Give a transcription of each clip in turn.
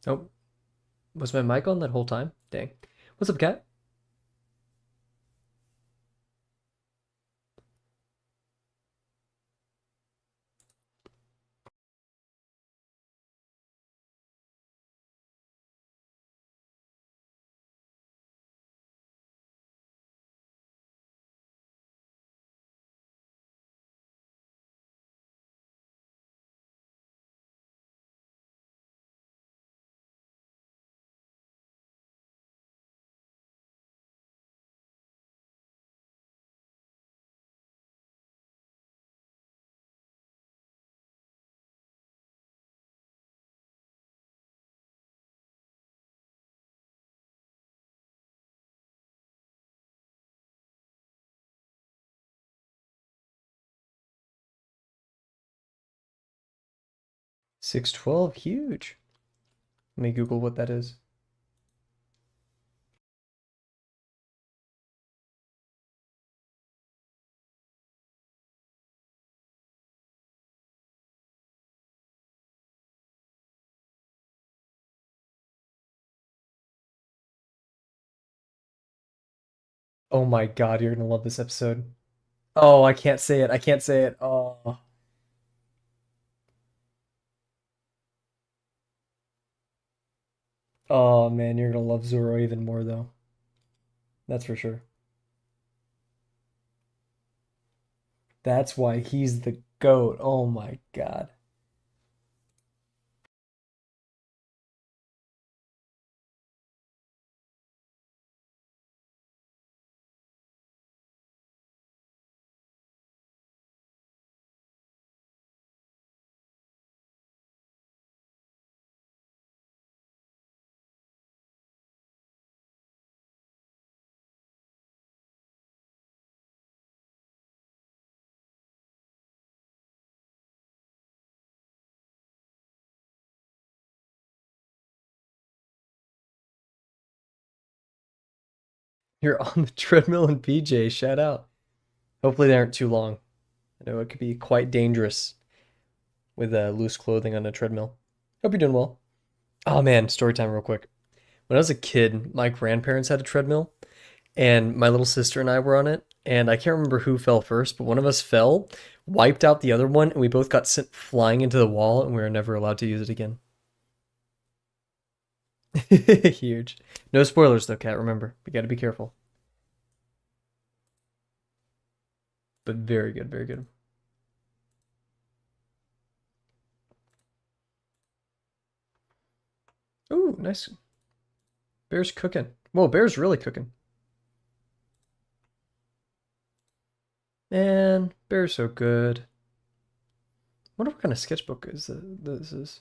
Oh, was my mic on that whole time? Dang. What's up, Cat? 612, huge. Let me Google what that is. Oh my God, you're gonna love this episode. Oh, I can't say it. I can't say it. Oh, oh man, you're gonna love Zoro even more though. That's for sure. That's why he's the GOAT. Oh my God. You're on the treadmill and PJ. Shout out. Hopefully they aren't too long. I know it could be quite dangerous with loose clothing on a treadmill. Hope you're doing well. Oh man, story time real quick. When I was a kid, my grandparents had a treadmill, and my little sister and I were on it, and I can't remember who fell first, but one of us fell, wiped out the other one, and we both got sent flying into the wall, and we were never allowed to use it again. Huge. No spoilers though, Cat. Remember, we got to be careful. But very good, very good. Ooh, nice. Bear's cooking. Whoa, Bear's really cooking. Man, Bear's so good. Wonder what kind of sketchbook is this is.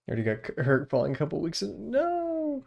Already got hurt falling a couple weeks ago. No.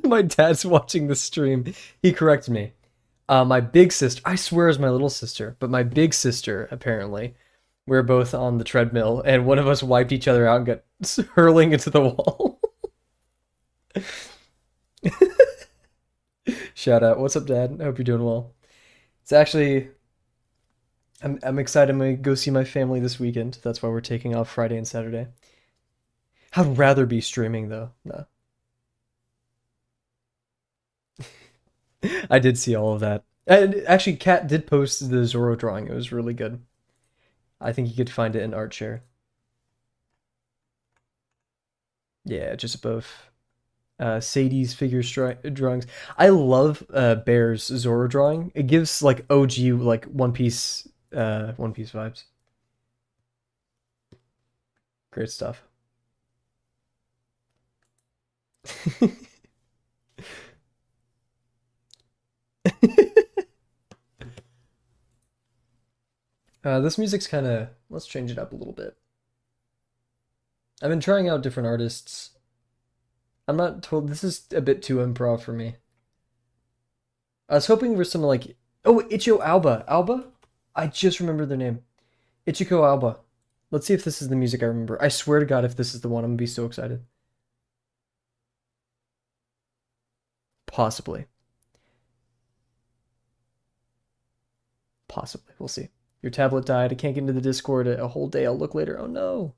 My dad's watching the stream. He corrected me. My big sister, I swear is my little sister, but my big sister, apparently, we were both on the treadmill, and one of us wiped each other out and got hurling into the wall. Shout out. What's up, Dad? I hope you're doing well. It's actually, I'm excited. I'm gonna go see my family this weekend. That's why we're taking off Friday and Saturday. I'd rather be streaming though. No. I did see all of that. And actually, Kat did post the Zoro drawing. It was really good. I think you could find it in ArtShare. Yeah, just above. Sadie's drawings. I love Bear's Zora drawing. It gives like OG like One Piece vibes. Great stuff. This music's kind of, let's change it up a little bit. I've been trying out different artists. I'm not told this is a bit too improv for me. I was hoping for some like, oh, Ichio Alba. Alba? I just remembered their name. Ichiko Alba. Let's see if this is the music I remember. I swear to God, if this is the one, I'm gonna be so excited. Possibly. Possibly. We'll see. Your tablet died. I can't get into the Discord a whole day. I'll look later. Oh no.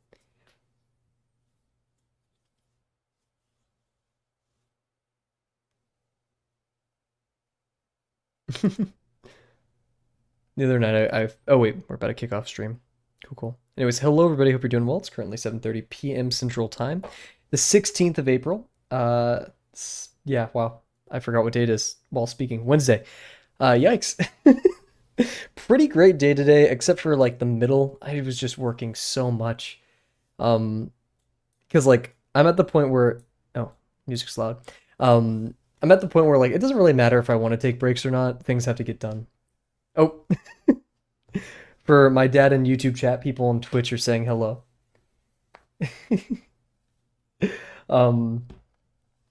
The other night, oh wait, we're about to kick off stream. Cool, cool. Anyways, hello everybody. Hope you're doing well. It's currently 7:30 p.m. Central Time, the 16th of April. Yeah, wow. I forgot what date it is while speaking. Wednesday. Yikes. Pretty great day today, except for like the middle. I was just working so much. Um, because like I'm at the point where, oh, music's loud. I'm at the point where like it doesn't really matter if I want to take breaks or not. Things have to get done. Oh, for my dad and YouTube chat, people on Twitch are saying hello. Um,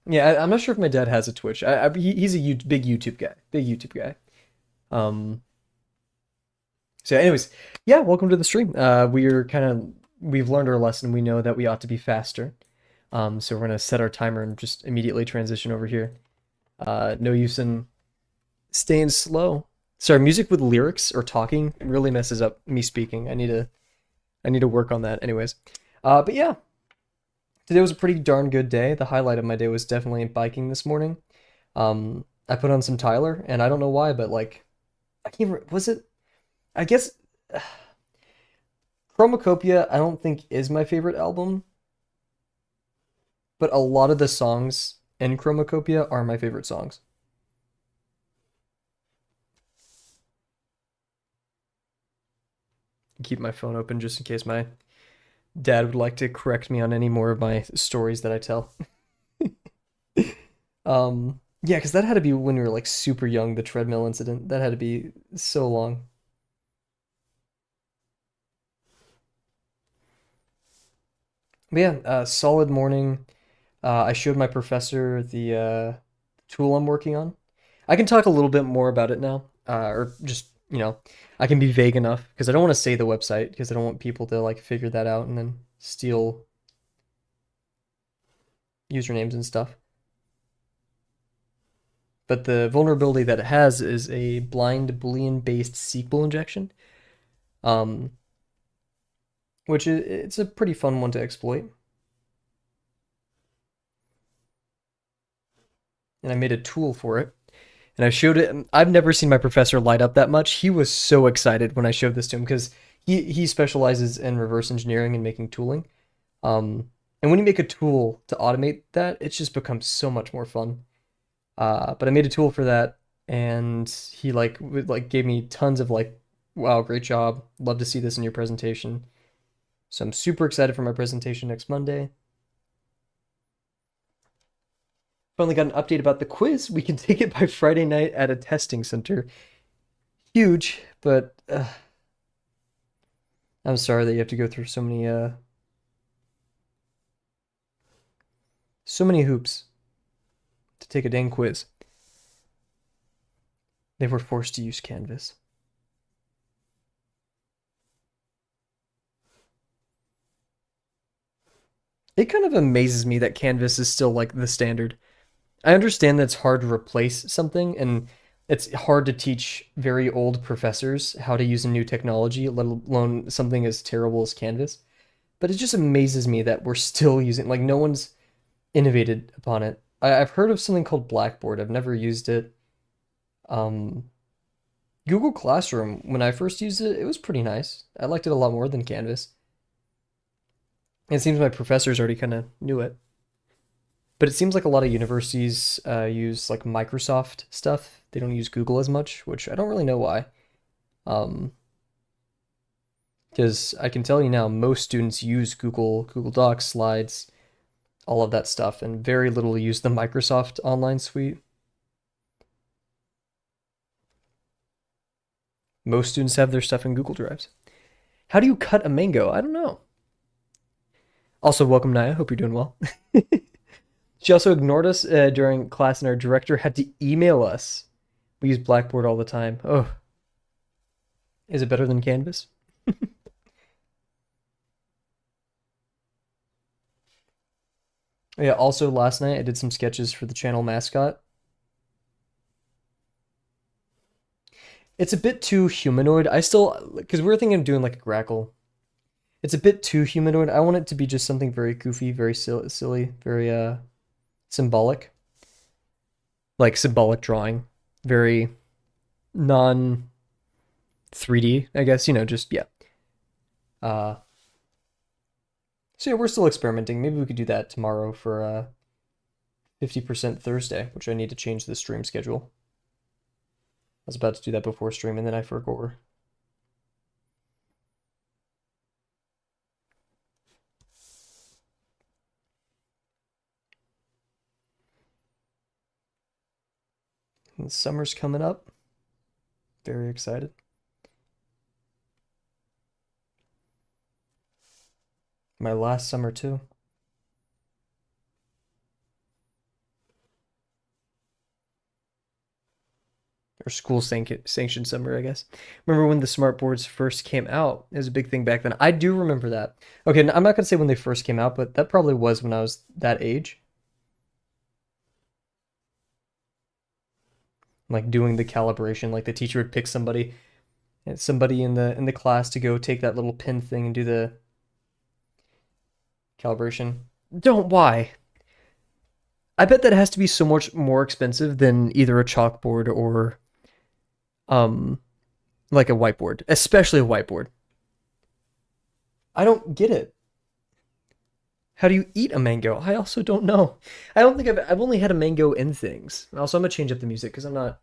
yeah, I'm not sure if my dad has a Twitch. He's a big YouTube guy, big YouTube guy. Um, so anyways, yeah, welcome to the stream. We've learned our lesson. We know that we ought to be faster. So we're gonna set our timer and just immediately transition over here. No use in staying slow. Sorry, music with lyrics or talking really messes up me speaking. I need to work on that anyways. But yeah, today was a pretty darn good day. The highlight of my day was definitely biking this morning. I put on some Tyler, and I don't know why, but like, I can't. Was it? I guess Chromacopia. I don't think is my favorite album, but a lot of the songs in Chromacopia are my favorite songs. Keep my phone open just in case my dad would like to correct me on any more of my stories that I tell. Yeah, because that had to be when we were like super young, the treadmill incident. That had to be so long. But yeah, solid morning. I showed my professor the tool I'm working on. I can talk a little bit more about it now, or just, I can be vague enough because I don't want to say the website because I don't want people to like figure that out and then steal usernames and stuff. But the vulnerability that it has is a blind Boolean based SQL injection, um, which it's a pretty fun one to exploit. And I made a tool for it. And I showed it. I've never seen my professor light up that much. He was so excited when I showed this to him because he specializes in reverse engineering and making tooling. And when you make a tool to automate that, it just becomes so much more fun. But I made a tool for that, and he gave me tons of like, wow, great job. Love to see this in your presentation. So I'm super excited for my presentation next Monday. Finally got an update about the quiz. We can take it by Friday night at a testing center. Huge, but I'm sorry that you have to go through so many hoops to take a dang quiz. They were forced to use Canvas. It kind of amazes me that Canvas is still like the standard. I understand that it's hard to replace something, and it's hard to teach very old professors how to use a new technology, let alone something as terrible as Canvas. But it just amazes me that we're still using, like, no one's innovated upon it. I've heard of something called Blackboard. I've never used it. Um, Google Classroom, when I first used it, it was pretty nice. I liked it a lot more than Canvas. It seems my professors already kind of knew it. But it seems like a lot of universities use like Microsoft stuff. They don't use Google as much, which I don't really know why. Um, because I can tell you now, most students use Google Docs, Slides, all of that stuff, and very little use the Microsoft Online Suite. Most students have their stuff in Google Drives. How do you cut a mango? I don't know. Also, welcome, Naya. Hope you're doing well. She also ignored us during class, and our director had to email us. We use Blackboard all the time. Oh, is it better than Canvas? Yeah, also last night I did some sketches for the channel mascot. It's a bit too humanoid. I still, because we were thinking of doing like a grackle. It's a bit too humanoid. I want it to be just something very goofy, very silly, very symbolic. Like symbolic drawing. Very non 3D, I guess, just yeah. Uh so yeah, we're still experimenting. Maybe we could do that tomorrow for 50% Thursday, which I need to change the stream schedule. I was about to do that before stream and then I forgot. And summer's coming up. Very excited. My last summer too. Or school sanctioned summer, I guess. Remember when the smart boards first came out? It was a big thing back then. I do remember that. Okay, I'm not gonna say when they first came out, but that probably was when I was that age. Like doing the calibration, like the teacher would pick somebody in the class to go take that little pin thing and do the calibration. Don't why? I bet that has to be so much more expensive than either a chalkboard or um like a whiteboard, especially a whiteboard. I don't get it. How do you eat a mango? I also don't know. I don't think I've only had a mango in things. Also, I'm gonna change up the music because I'm not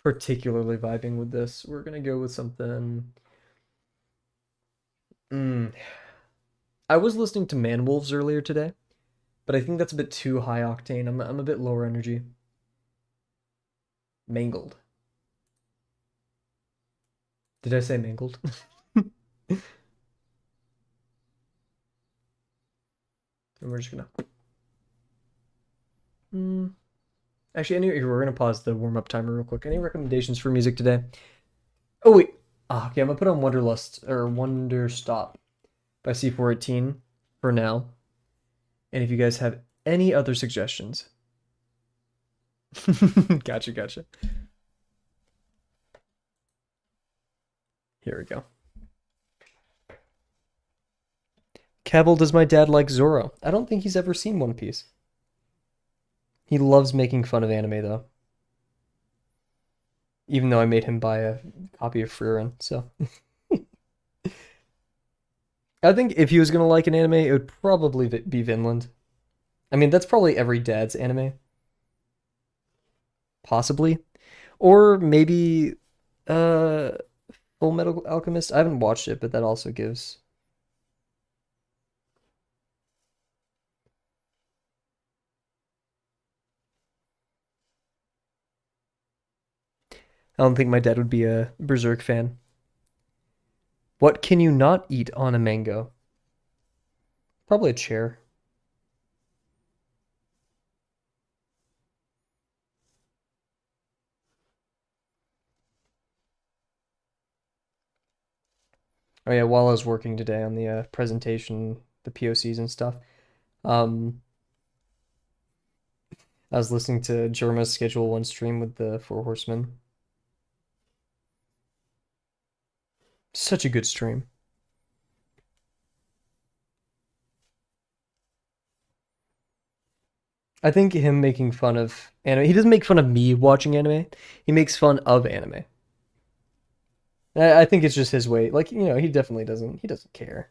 particularly vibing with this. We're gonna go with something. Mm. I was listening to Man Wolves earlier today, but I think that's a bit too high octane. I'm a bit lower energy. Mangled. Did I say mangled? And we're just gonna. Mm. Actually, we're gonna pause the warm up timer real quick. Any recommendations for music today? Oh wait. Okay, I'm gonna put on Wonderlust or Wonder Stop by C418 for now. And if you guys have any other suggestions, gotcha. Here we go. Kavel, does my dad like Zoro? I don't think he's ever seen One Piece. He loves making fun of anime though. Even though I made him buy a copy of Frieren, so I think if he was gonna like an anime, it would probably be Vinland. I mean, that's probably every dad's anime, possibly, or maybe uh, Full Metal Alchemist. I haven't watched it, but that also gives. I don't think my dad would be a Berserk fan. What can you not eat on a mango? Probably a chair. Oh yeah, while I was working today on the presentation, the POCs and stuff, um, I was listening to Jerma's Schedule One stream with the Four Horsemen. Such a good stream. I think him making fun of anime. He doesn't make fun of me watching anime. He makes fun of anime. I think it's just his way. Like, he definitely doesn't. He doesn't care.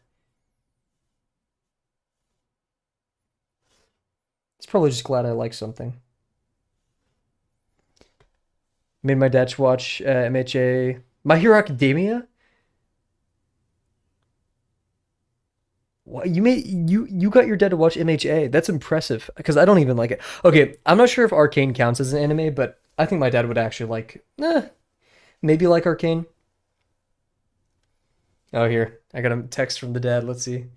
Probably just glad I like something. Made my dad watch MHA, My Hero Academia. What, you got your dad to watch MHA? That's impressive because I don't even like it. Okay, I'm not sure if Arcane counts as an anime, but I think my dad would actually like, maybe like Arcane. Oh, here I got a text from the dad. Let's see.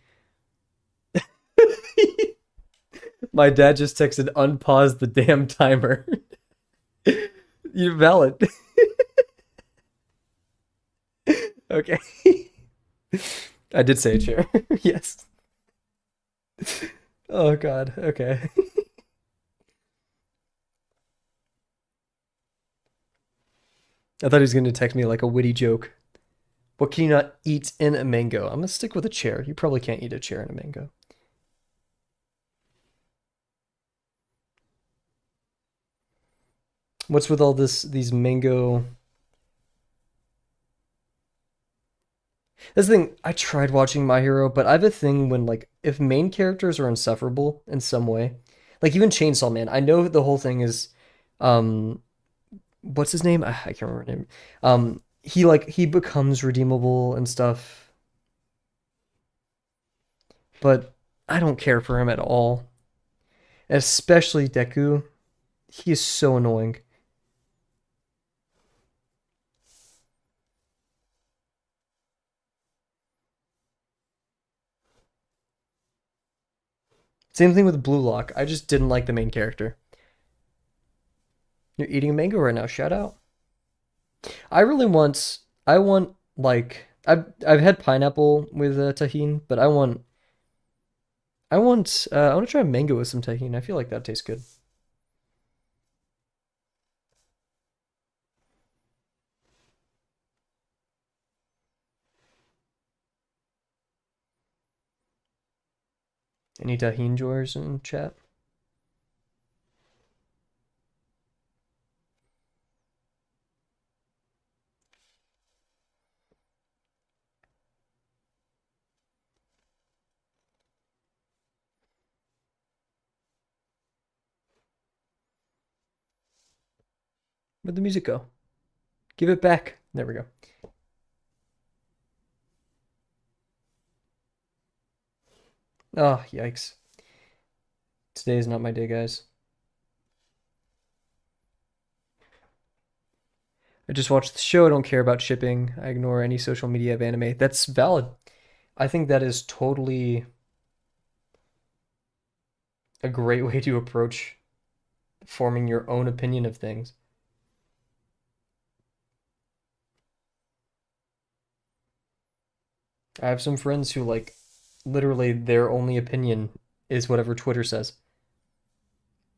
My dad just texted, "Unpause the damn timer." You're valid. Okay. I did say a chair. Yes. Oh God. Okay. I thought he was going to text me like a witty joke. What can you not eat in a mango? I'm gonna stick with a chair. You probably can't eat a chair in a mango. What's with all these mango? This thing, I tried watching My Hero, but I have a thing when like if main characters are insufferable in some way, like even Chainsaw Man. I know the whole thing is, um, what's his name? I can't remember his name. He becomes redeemable and stuff, but I don't care for him at all. Especially Deku. He is so annoying. Same thing with Blue Lock. I just didn't like the main character. You're eating a mango right now. Shout out. I really want. I want like I've had pineapple with tahini, but I want to try mango with some tahini. I feel like that tastes good. Any tahini jars in chat? Where'd the music go? Give it back. There we go. Oh, yikes. Today is not my day, guys. I just watched the show. I don't care about shipping. I ignore any social media of anime. That's valid. I think that is totally a great way to approach forming your own opinion of things. I have some friends who like literally their only opinion is whatever Twitter says.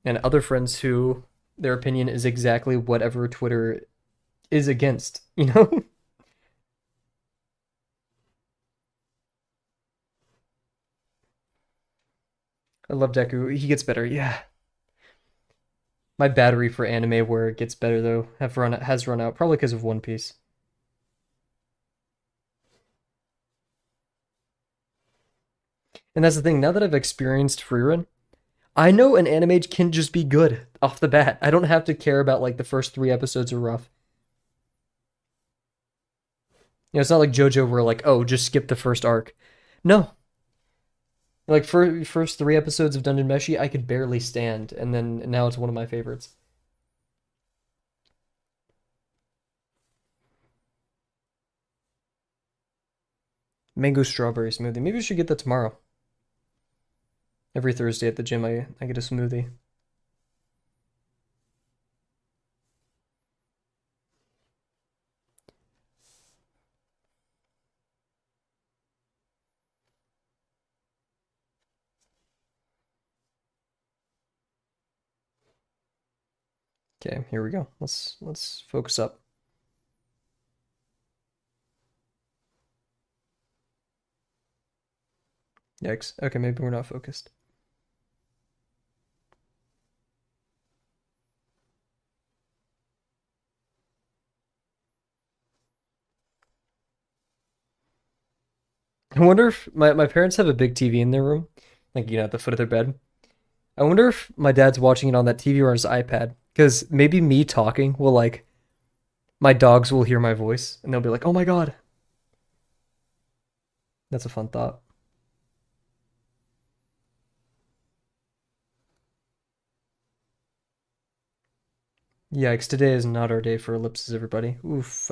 And other friends who their opinion is exactly whatever Twitter is against, you know? I love Deku. He gets better. Yeah. My battery for anime where it gets better though has run out probably because of One Piece. And that's the thing. Now that I've experienced free run, I know an anime can just be good off the bat. I don't have to care about like the first 3 episodes are rough. You know, it's not like JoJo where like, oh, just skip the first arc. No, like for first 3 episodes of Dungeon Meshi, I could barely stand, and then now it's one of my favorites. Mango strawberry smoothie. Maybe I should get that tomorrow. Every Thursday at the gym, I get a smoothie. Okay, here we go. Let's focus up. Yikes. Okay, maybe we're not focused. I wonder if my parents have a big TV in their room, like, you know, at the foot of their bed. I wonder if my dad's watching it on that TV or his iPad. Because maybe me talking will like my dogs will hear my voice and they'll be like, "Oh my god." That's a fun thought. Yikes, today is not our day for ellipses, everybody. Oof.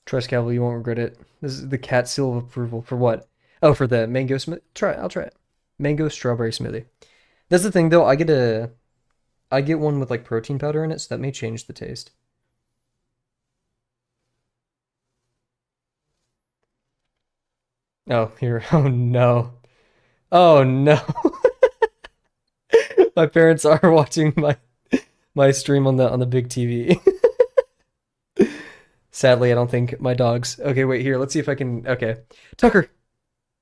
Trust Kavel, you won't regret it. This is the cat seal of approval for what? Oh, for the mango smoothie. Try it. I'll try it. Mango strawberry smoothie. That's the thing though. I get one with like protein powder in it, so that may change the taste. Oh, here. Oh no. Oh no. My parents are watching my stream on the big TV. Sadly, I don't think my dogs. Okay, wait here. Let's see if I can. Okay, Tucker,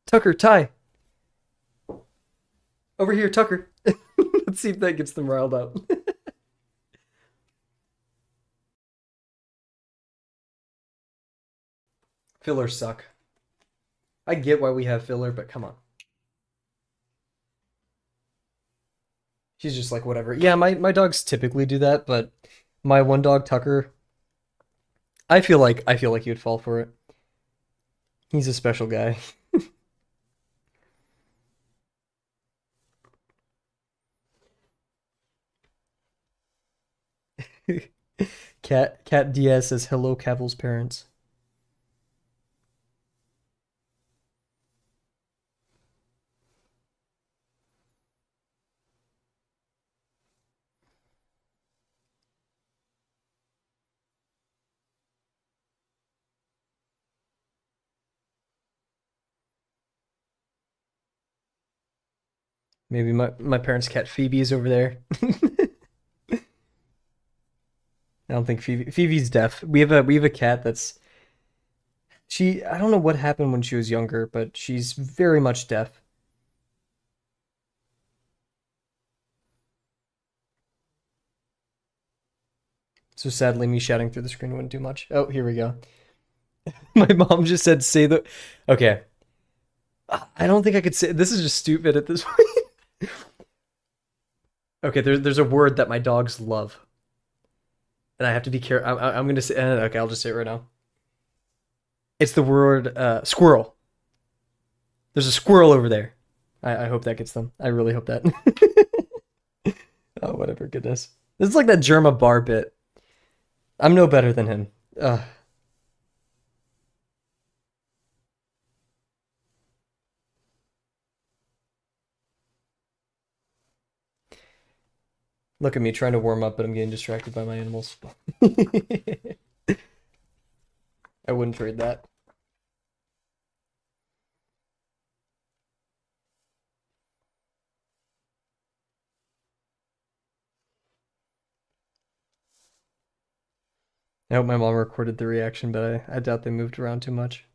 Tucker, Ty, over here, Tucker. Let's see if that gets them riled up. Fillers suck. I get why we have filler, but come on. She's just like whatever. Yeah, my dogs typically do that, but my one dog Tucker, I feel like he would fall for it. He's a special guy. Cat Diaz says hello, Cavil's parents. Maybe my parents' cat Phoebe's over there. I don't think Phoebe's deaf. We have a cat that's she I don't know what happened when she was younger, but she's very much deaf. So sadly me shouting through the screen wouldn't do much. Oh, here we go. My mom just said say the okay. I don't think I could say this is just stupid at this point. Okay, there's a word that my dogs love. And I have to be careful. I'm gonna say okay, I'll just say it right now. It's the word squirrel. There's a squirrel over there. I hope that gets them. I really hope that. Oh, whatever. Goodness. This is like that Germa bar bit. I'm no better than him. Look at me trying to warm up, but I'm getting distracted by my animals. I wouldn't trade that. I hope my mom recorded the reaction, but I doubt they moved around too much.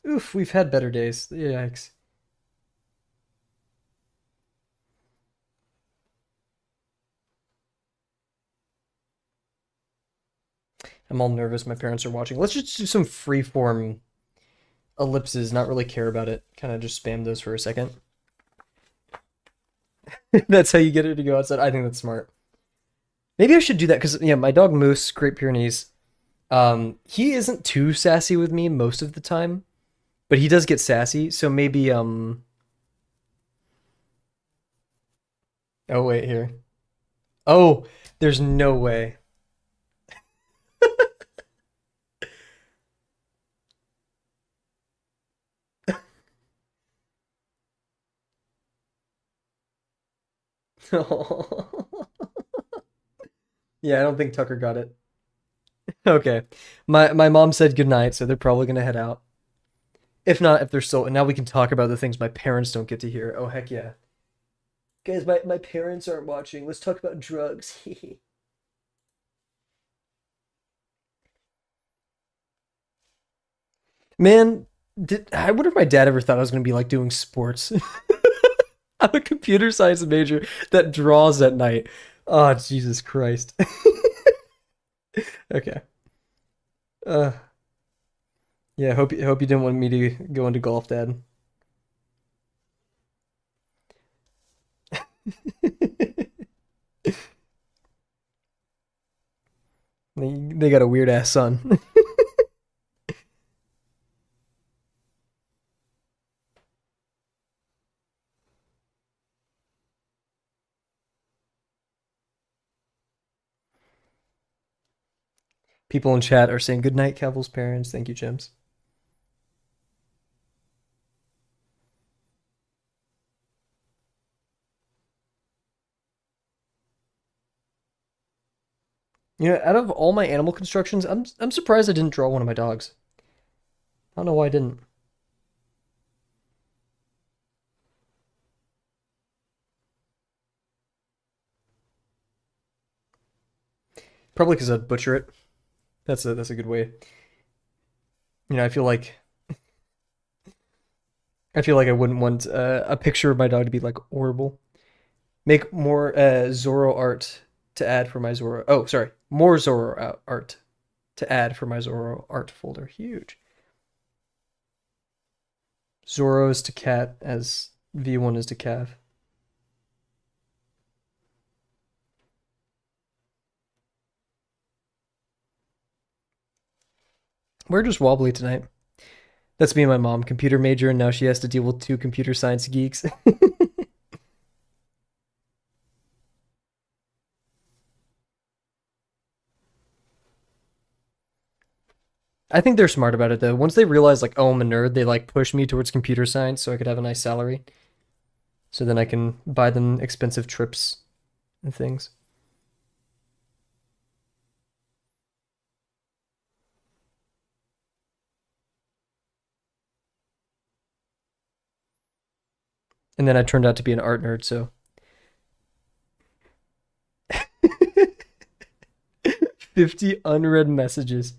Oof, we've had better days. Yikes. I'm all nervous. My parents are watching. Let's just do some freeform ellipses, not really care about it. Kind of just spam those for a second. That's how you get her to go outside. I think that's smart. Maybe I should do that because yeah, my dog Moose, Great Pyrenees, he isn't too sassy with me most of the time, but he does get sassy. So maybe oh wait here. Oh, there's no way. Yeah, I don't think Tucker got it. Okay. My mom said goodnight, so they're probably gonna head out. If not, if they're still and now we can talk about the things my parents don't get to hear. Oh heck yeah. Guys, my parents aren't watching. Let's talk about drugs. Man, I wonder if my dad ever thought I was gonna be like doing sports. I'm a computer science major that draws at night. Oh, Jesus Christ. Okay. Uh, yeah, hope you didn't want me to go into golf, Dad. They got a weird ass son. People in chat are saying good night, Cavil's parents. Thank you, James. You know, out of all my animal constructions, I'm surprised I didn't draw one of my dogs. I don't know why I didn't. Probably because I'd butcher it. That's a good way. You know, I feel like I wouldn't want a picture of my dog to be like horrible. Make more Zorro art to add for my Zorro. Oh, sorry, more Zorro art to add for my Zorro art folder. Huge. Zorro is to cat as V1 is to Cav. We're just wobbly tonight. That's me and my mom, computer major, and now she has to deal with two computer science geeks. I think they're smart about it though. Once they realize like, oh, I'm a nerd, they like push me towards computer science so I could have a nice salary. So then I can buy them expensive trips and things. And then I turned out to be an art nerd, so 50 unread messages.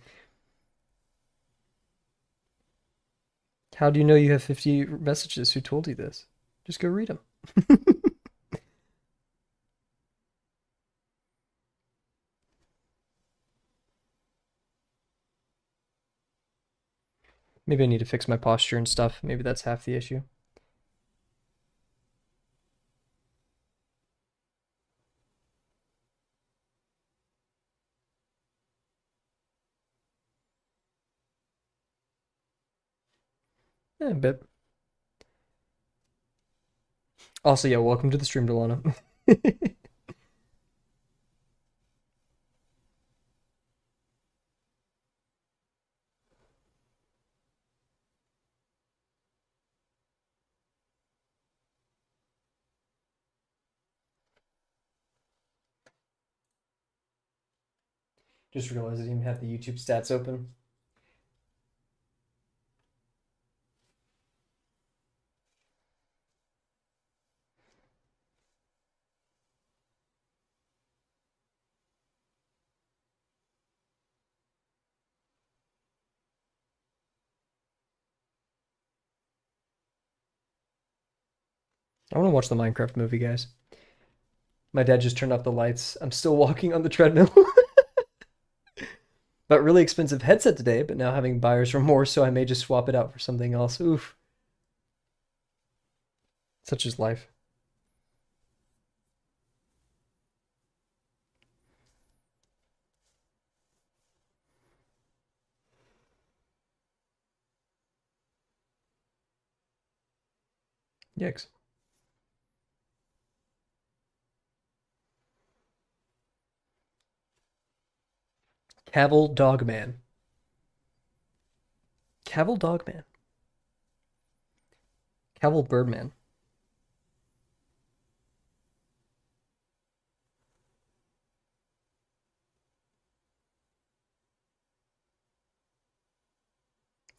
How do you know you have 50 messages? Who told you this? Just go read them. Maybe I need to fix my posture and stuff. Maybe that's half the issue. A bit. Also, yeah, welcome to the stream, Delana. Just realized I didn't even have the YouTube stats open. I want to watch the Minecraft movie, guys. My dad just turned off the lights. I'm still walking on the treadmill. But really expensive headset today, but now having buyer's remorse, so I may just swap it out for something else. Oof. Such is life. Yikes. Cavill Dogman. Cavill Dogman. Cavill Birdman.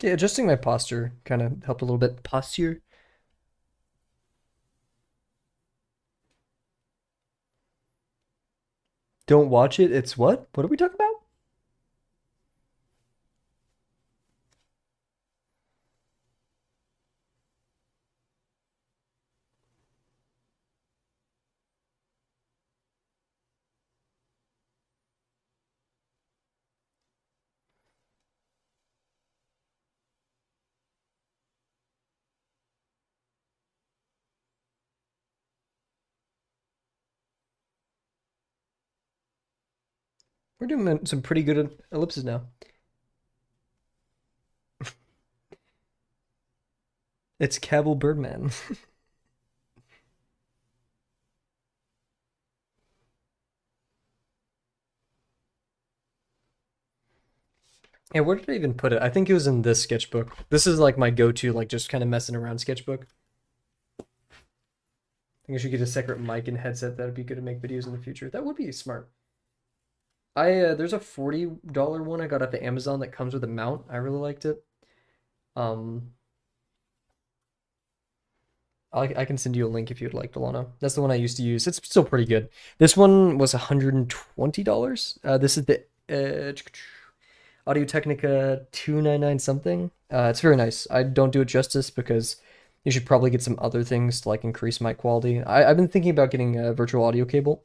Yeah, adjusting my posture kind of helped a little bit. Posture? Don't watch it. It's what? What are we talking about? We're doing some pretty good ellipses now. It's Kavel Birdman. Yeah, where did I even put it? I think it was in this sketchbook. This is like my go-to, like just kind of messing around sketchbook. I think I should get a separate mic and headset. That'd be good to make videos in the future. That would be smart. There's a $40 one I got at the Amazon that comes with a mount. I really liked it. Um, I can send you a link if you'd like, Delano. That's the one I used to use. It's still pretty good. This one was $120. This is the Audio Technica 299 something. It's very nice. I don't do it justice because you should probably get some other things to like increase mic quality. I've been thinking about getting a virtual audio cable.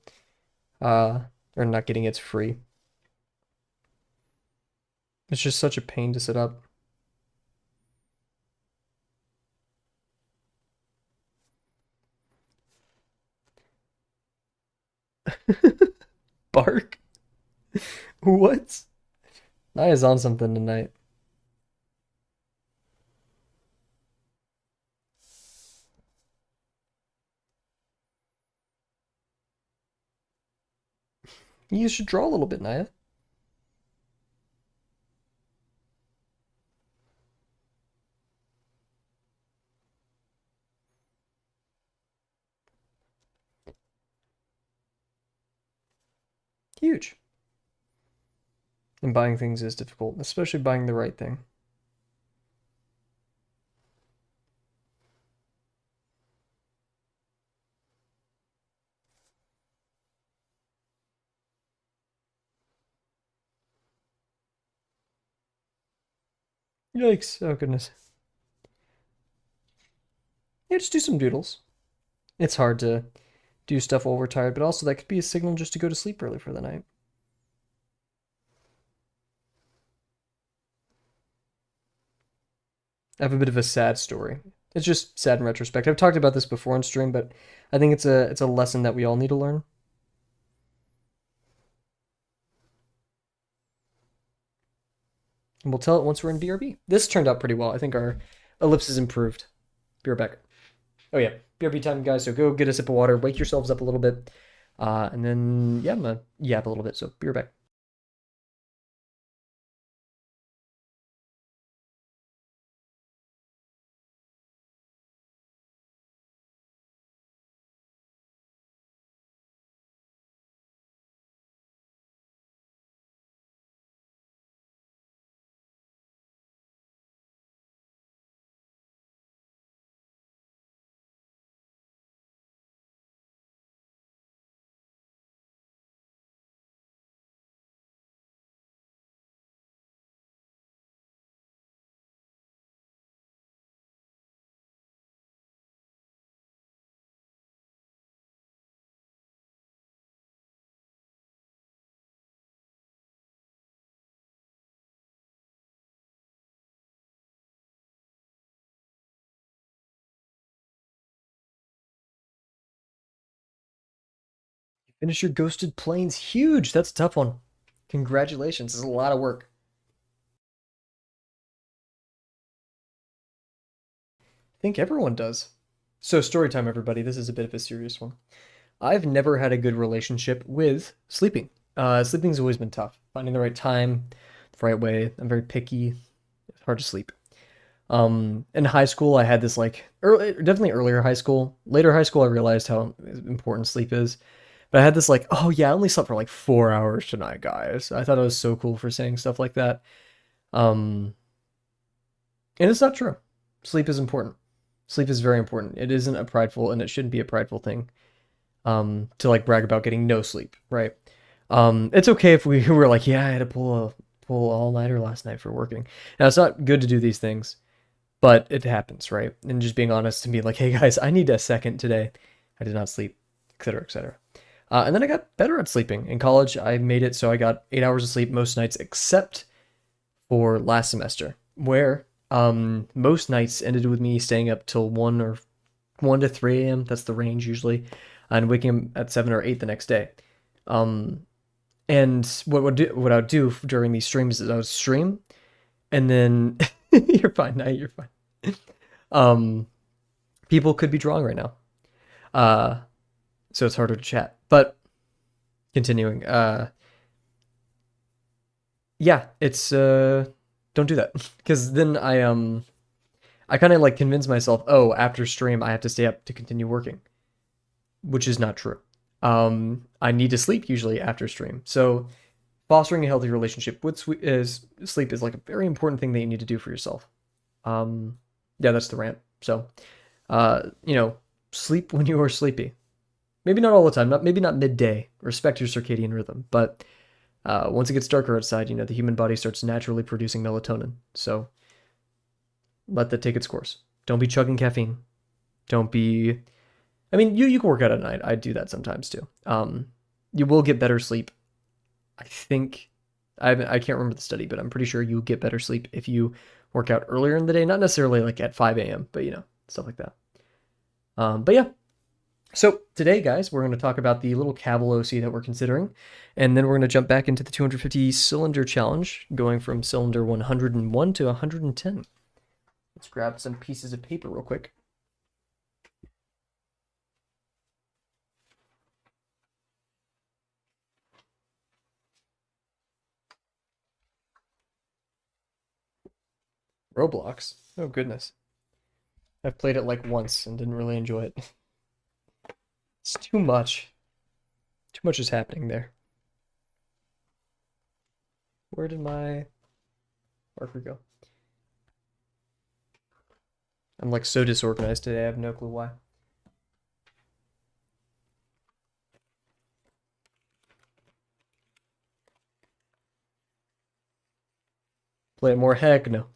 Uh, or not getting it, it's free. It's just such a pain to set up. Bark? What? Naya's on something tonight. You should draw a little bit, Naya. Huge. And buying things is difficult, especially buying the right thing. Yikes. Oh, goodness. Yeah, just do some doodles. It's hard to do stuff while we're tired, but also that could be a signal just to go to sleep early for the night. I have a bit of a sad story. It's just sad in retrospect. I've talked about this before on stream, but I think it's a lesson that we all need to learn. And we'll tell it once we're in BRB. This turned out pretty well. I think our ellipses improved. Be right back. Oh yeah, BRB time, guys. So go get a sip of water, wake yourselves up a little bit, and then yeah, I'm gonna yap a little bit. So be right back. Finish your Ghosted Plains. Huge. That's a tough one. Congratulations. This is a lot of work. I think everyone does. So story time, everybody. This is a bit of a serious one. I've never had a good relationship with sleeping. Sleeping's always been tough. Finding the right time, the right way. I'm very picky. It's hard to sleep. In high school, I had this like definitely earlier high school. Later high school, I realized how important sleep is. But I had this like, oh yeah, I only slept for like 4 hours tonight, guys. I thought it was so cool for saying stuff like that. Um, and it's not true. Sleep is important. Sleep is very important. It isn't a prideful, and it shouldn't be a prideful thing. To like brag about getting no sleep, right? It's okay if we were like, yeah, I had to pull all nighter last night for working. Now it's not good to do these things, but it happens, right? And just being honest and being like, hey guys, I need a second today. I did not sleep, etc., etc. And then I got better at sleeping. In college, I made it so I got 8 hours of sleep most nights, except for last semester, where most nights ended with me staying up till 1 to 3 a.m. That's the range usually, and waking up at 7 or 8 the next day. Um, And what I would do during these streams is I would stream, and then you're fine. Now you're fine. Um, People could be drawing right now, so it's harder to chat. But continuing, yeah, it's don't do that because then I kind of like convince myself, oh, after stream I have to stay up to continue working, which is not true. I need to sleep usually after stream, so fostering a healthy relationship with sleep is like a very important thing that you need to do for yourself. Yeah, that's the rant. So, you know, sleep when you are sleepy. Maybe not all the time, maybe not midday. Respect your circadian rhythm, but once it gets darker outside, you know, the human body starts naturally producing melatonin. So let that take its course. Don't be chugging caffeine. Don't be. I mean, you can work out at night. I do that sometimes too. You will get better sleep. I think I can't remember the study, but I'm pretty sure you get better sleep if you work out earlier in the day. Not necessarily like at 5 a.m., but you know, stuff like that. But yeah. So today, guys, we're going to talk about the little Kavel OC that we're considering, and then we're going to jump back into the 250 cylinder challenge, going from cylinder 101 to 110. Let's grab some pieces of paper real quick. Roblox. Oh, goodness. I've played it like once and didn't really enjoy it. It's too much. Too much is happening there. Where did my marker go? I'm like so disorganized today, I have no clue why. Play it more? Heck no.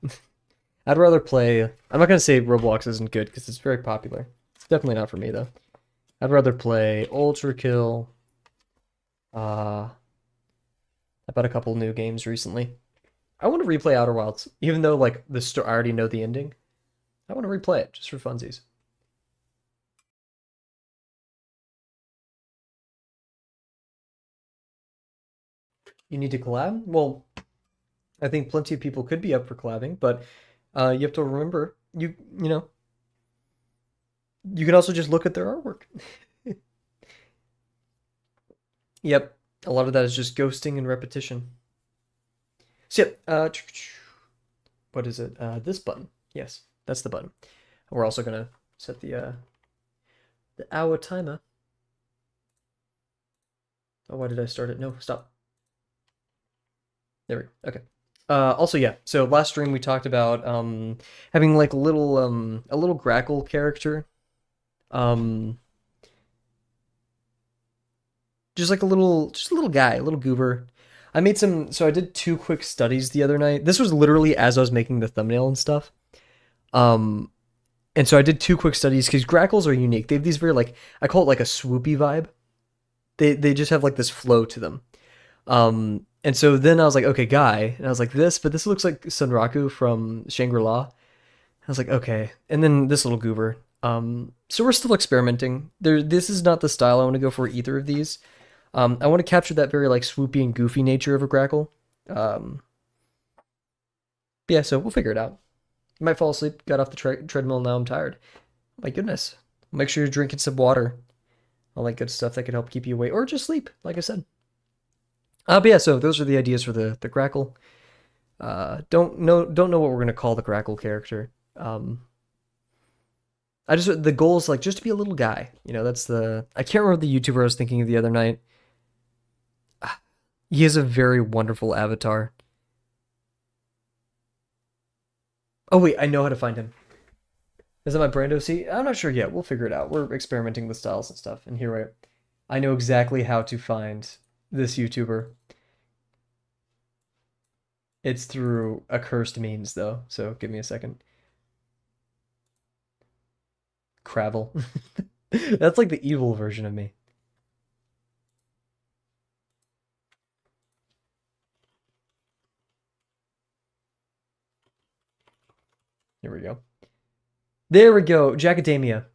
I'd rather play. I'm not gonna say Roblox isn't good because it's very popular. It's definitely not for me though. I'd rather play Ultra Kill. I bought a couple new games recently. I want to replay Outer Wilds, even though like the story, I already know the ending. I want to replay it just for funsies. You need to collab? Well, I think plenty of people could be up for collabing, but you have to remember you know you can also just look at their artwork. Yep, a lot of that is just ghosting and repetition. So yep, what is it? This button. Yes, that's the button. We're also gonna set the hour timer. Oh, why did I start it? No, stop. There we go. Okay. Also, yeah. So last stream we talked about having like a little grackle character, um, just a little guy, a little goober. I made some. So I did two quick studies the other night. This was literally as I was making the thumbnail and stuff. Um, and so I did two quick studies because grackles are unique. They have these very like I call it like a swoopy vibe. They just have like this flow to them. And so then I was like, okay, guy, and I was like but this looks like Sunraku from Shangri-La. I was like, okay, and then this little goober. So we're still experimenting. This is not the style I want to go for either of these. I want to capture that very like swoopy and goofy nature of a grackle. Yeah, so we'll figure it out. Might fall asleep. Got off the treadmill. Now I'm tired. My goodness. Make sure you're drinking some water. All that good stuff that could help keep you awake, or just sleep, like I said. But yeah, so those are the ideas for the grackle. Don't know what we're gonna call the grackle character. The goal is like just to be a little guy. You know, that's I can't remember the YouTuber I was thinking of the other night. He has a very wonderful avatar. Oh wait, I know how to find him. Is that my Brando C? I'm not sure yet. We'll figure it out. We're experimenting with styles and stuff. And here I know exactly how to find this YouTuber. It's through accursed means though, so give me a second. Kavel. That's like the evil version of me. Here we go. There we go. Jacademia.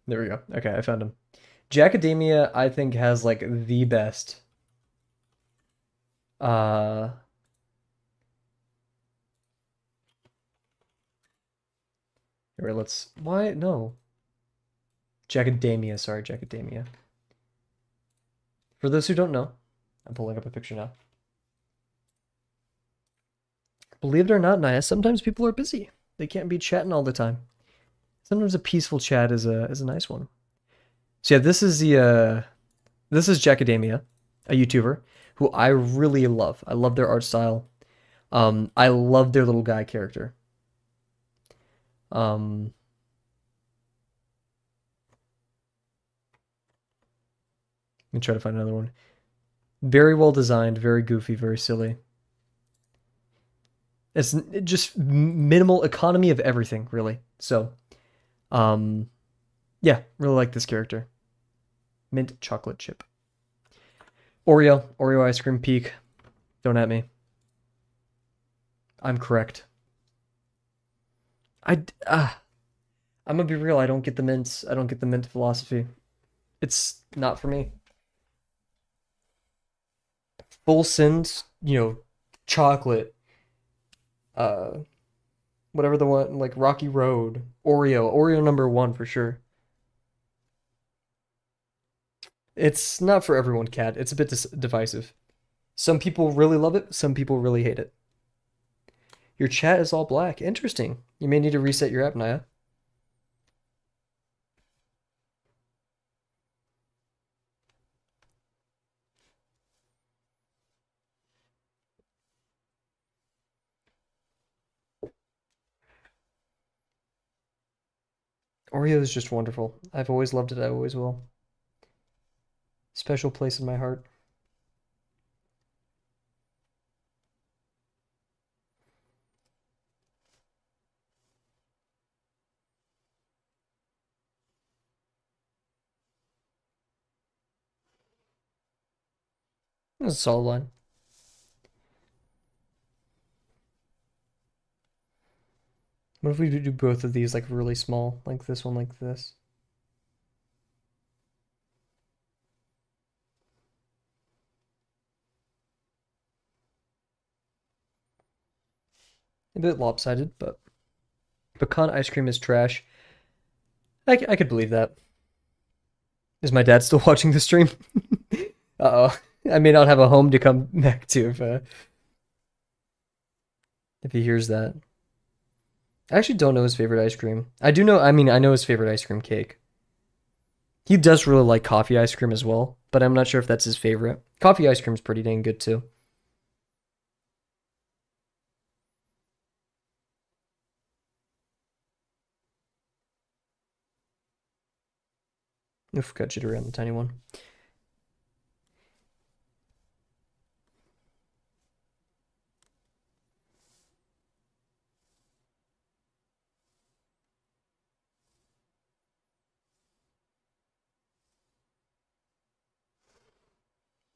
There we go. Okay, I found him. Jackademia, I think, has like the best. Uh, Here, let's. Why? No. Jackademia, sorry, Jackademia. For those who don't know, I'm pulling up a picture now. Believe it or not, Naya, sometimes people are busy. They can't be chatting all the time. Sometimes a peaceful chat is a nice one. So yeah, this is Jackademia, a YouTuber who I really love. I love their art style. I love their little guy character. Um, Let me try to find another one. Very well designed, very goofy, very silly. It's just minimal economy of everything, really. So, um, yeah, really like this character. Mint chocolate chip. Oreo ice cream peak. Don't at me. I'm correct. I I'm gonna be real. I don't get the mints. I don't get the mint philosophy. It's not for me. Full send, chocolate. Uh, Whatever the one like Rocky Road, Oreo number one for sure. It's not for everyone, Cat. It's a bit divisive. Some people really love it. Some people really hate it. Your chat is all black. Interesting. You may need to reset your app, Naya. Oreo is just wonderful. I've always loved it. I always will. Special place in my heart. That's a solid line. What if we do both of these like really small, like this one, like this? A bit lopsided, but pecan ice cream is trash. I could believe that. Is my dad still watching the stream? Uh-oh. I may not have a home to come back to if he hears that. I actually don't know his favorite ice cream. I do know, I mean, I know his favorite ice cream cake. He does really like coffee ice cream as well, but I'm not sure if that's his favorite. Coffee ice cream's pretty dang good too. Oof, got jittery on the tiny one.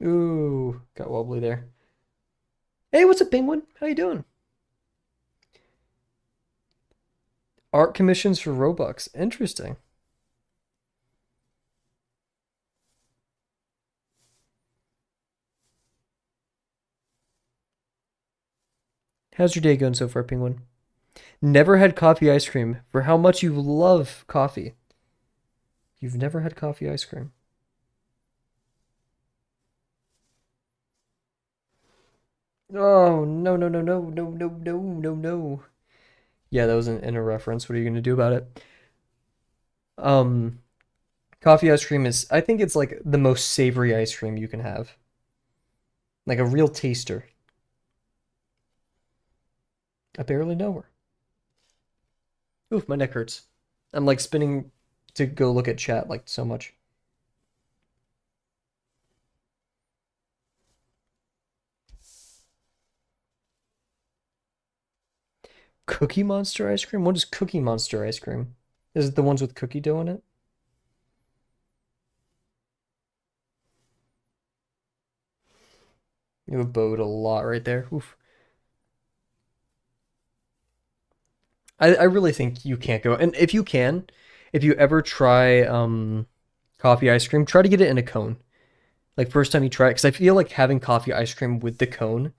Ooh, got wobbly there. Hey, what's up, Penguin? How you doing? Art commissions for Robux. Interesting. How's your day going so far, Penguin? Never had coffee ice cream. For how much you love coffee. You've never had coffee ice cream. Oh, no, no, no, no, no, no, no, no, no. Yeah, that was in a reference. What are you gonna do about it? Um, Coffee ice cream is, I think it's like the most savory ice cream you can have. Like a real taster. I barely know her. Oof, my neck hurts. I'm like spinning to go look at chat like so much. Cookie Monster ice cream? What is Cookie Monster ice cream? Is it the ones with cookie dough in it? You have bowed a lot right there. Oof. I really think you can't go. And if you can, if you ever try Coffee ice cream. Try to get it in a cone. Like first time you try it, because I feel like having coffee ice cream with the cone,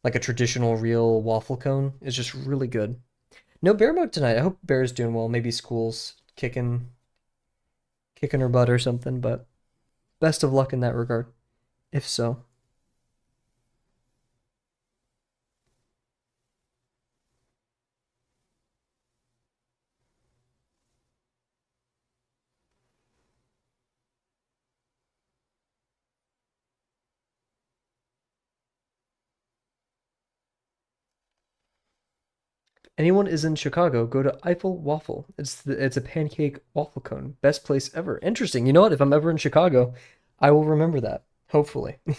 like a traditional real waffle cone, is just really good. No bear mode tonight. I hope Bear's doing well. Maybe school's kicking her butt or something, but best of luck in that regard, if so. Anyone is in Chicago, go to Eiffel Waffle. It's a pancake waffle cone. Best place ever. Interesting. You know what? If I'm ever in Chicago, I will remember that. Hopefully. I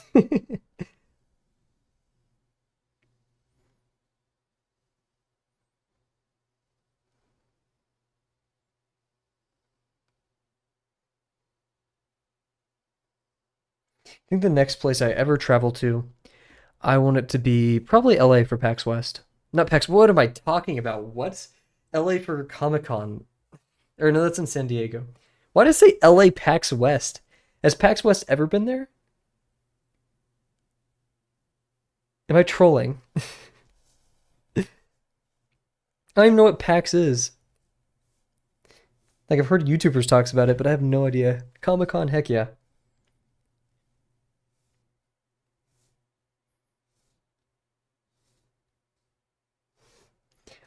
think the next place I ever travel to, I want it to be probably LA for PAX West. Not PAX. What am I talking about? What's LA for Comic Con? Or no, that's in San Diego. Why did I say LA PAX West? Has PAX West ever been there? Am I trolling? I don't even know what PAX is. Like I've heard YouTubers talks about it, but I have no idea. Comic Con, heck yeah.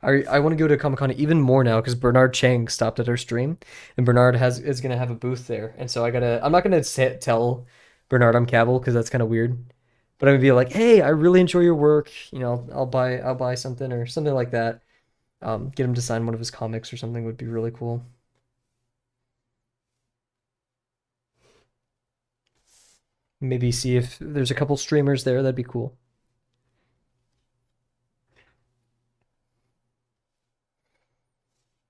I want to go to Comic Con even more now because Bernard Chang stopped at our stream, and Bernard has is gonna have a booth there, and so I gotta. I'm not gonna tell Bernard I'm Cavill because that's kind of weird, but I'm gonna be like, hey, I really enjoy your work. You know, I'll buy something or something like that. Get him to sign one of his comics or something would be really cool. Maybe see if there's a couple streamers there. That'd be cool.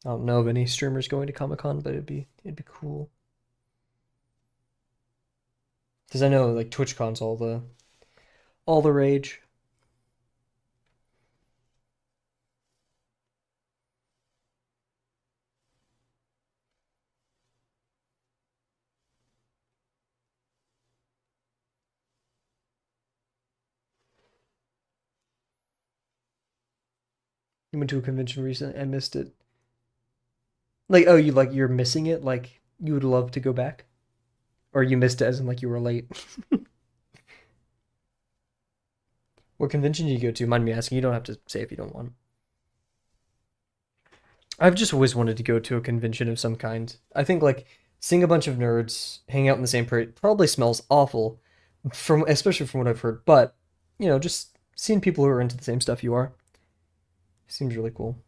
I don't know of any streamers going to Comic Con, but it'd be cool. Because I know like TwitchCon's all the rage. You went to a convention recently and missed it. Like, oh, you're missing it. Like, you would love to go back, or you missed it as in like you were late. What convention did you go to? Mind me asking. You don't have to say if you don't want. I've just always wanted to go to a convention of some kind. I think like seeing a bunch of nerds hang out in the same parade probably smells awful, from especially from what I've heard. But just seeing people who are into the same stuff you are seems really cool.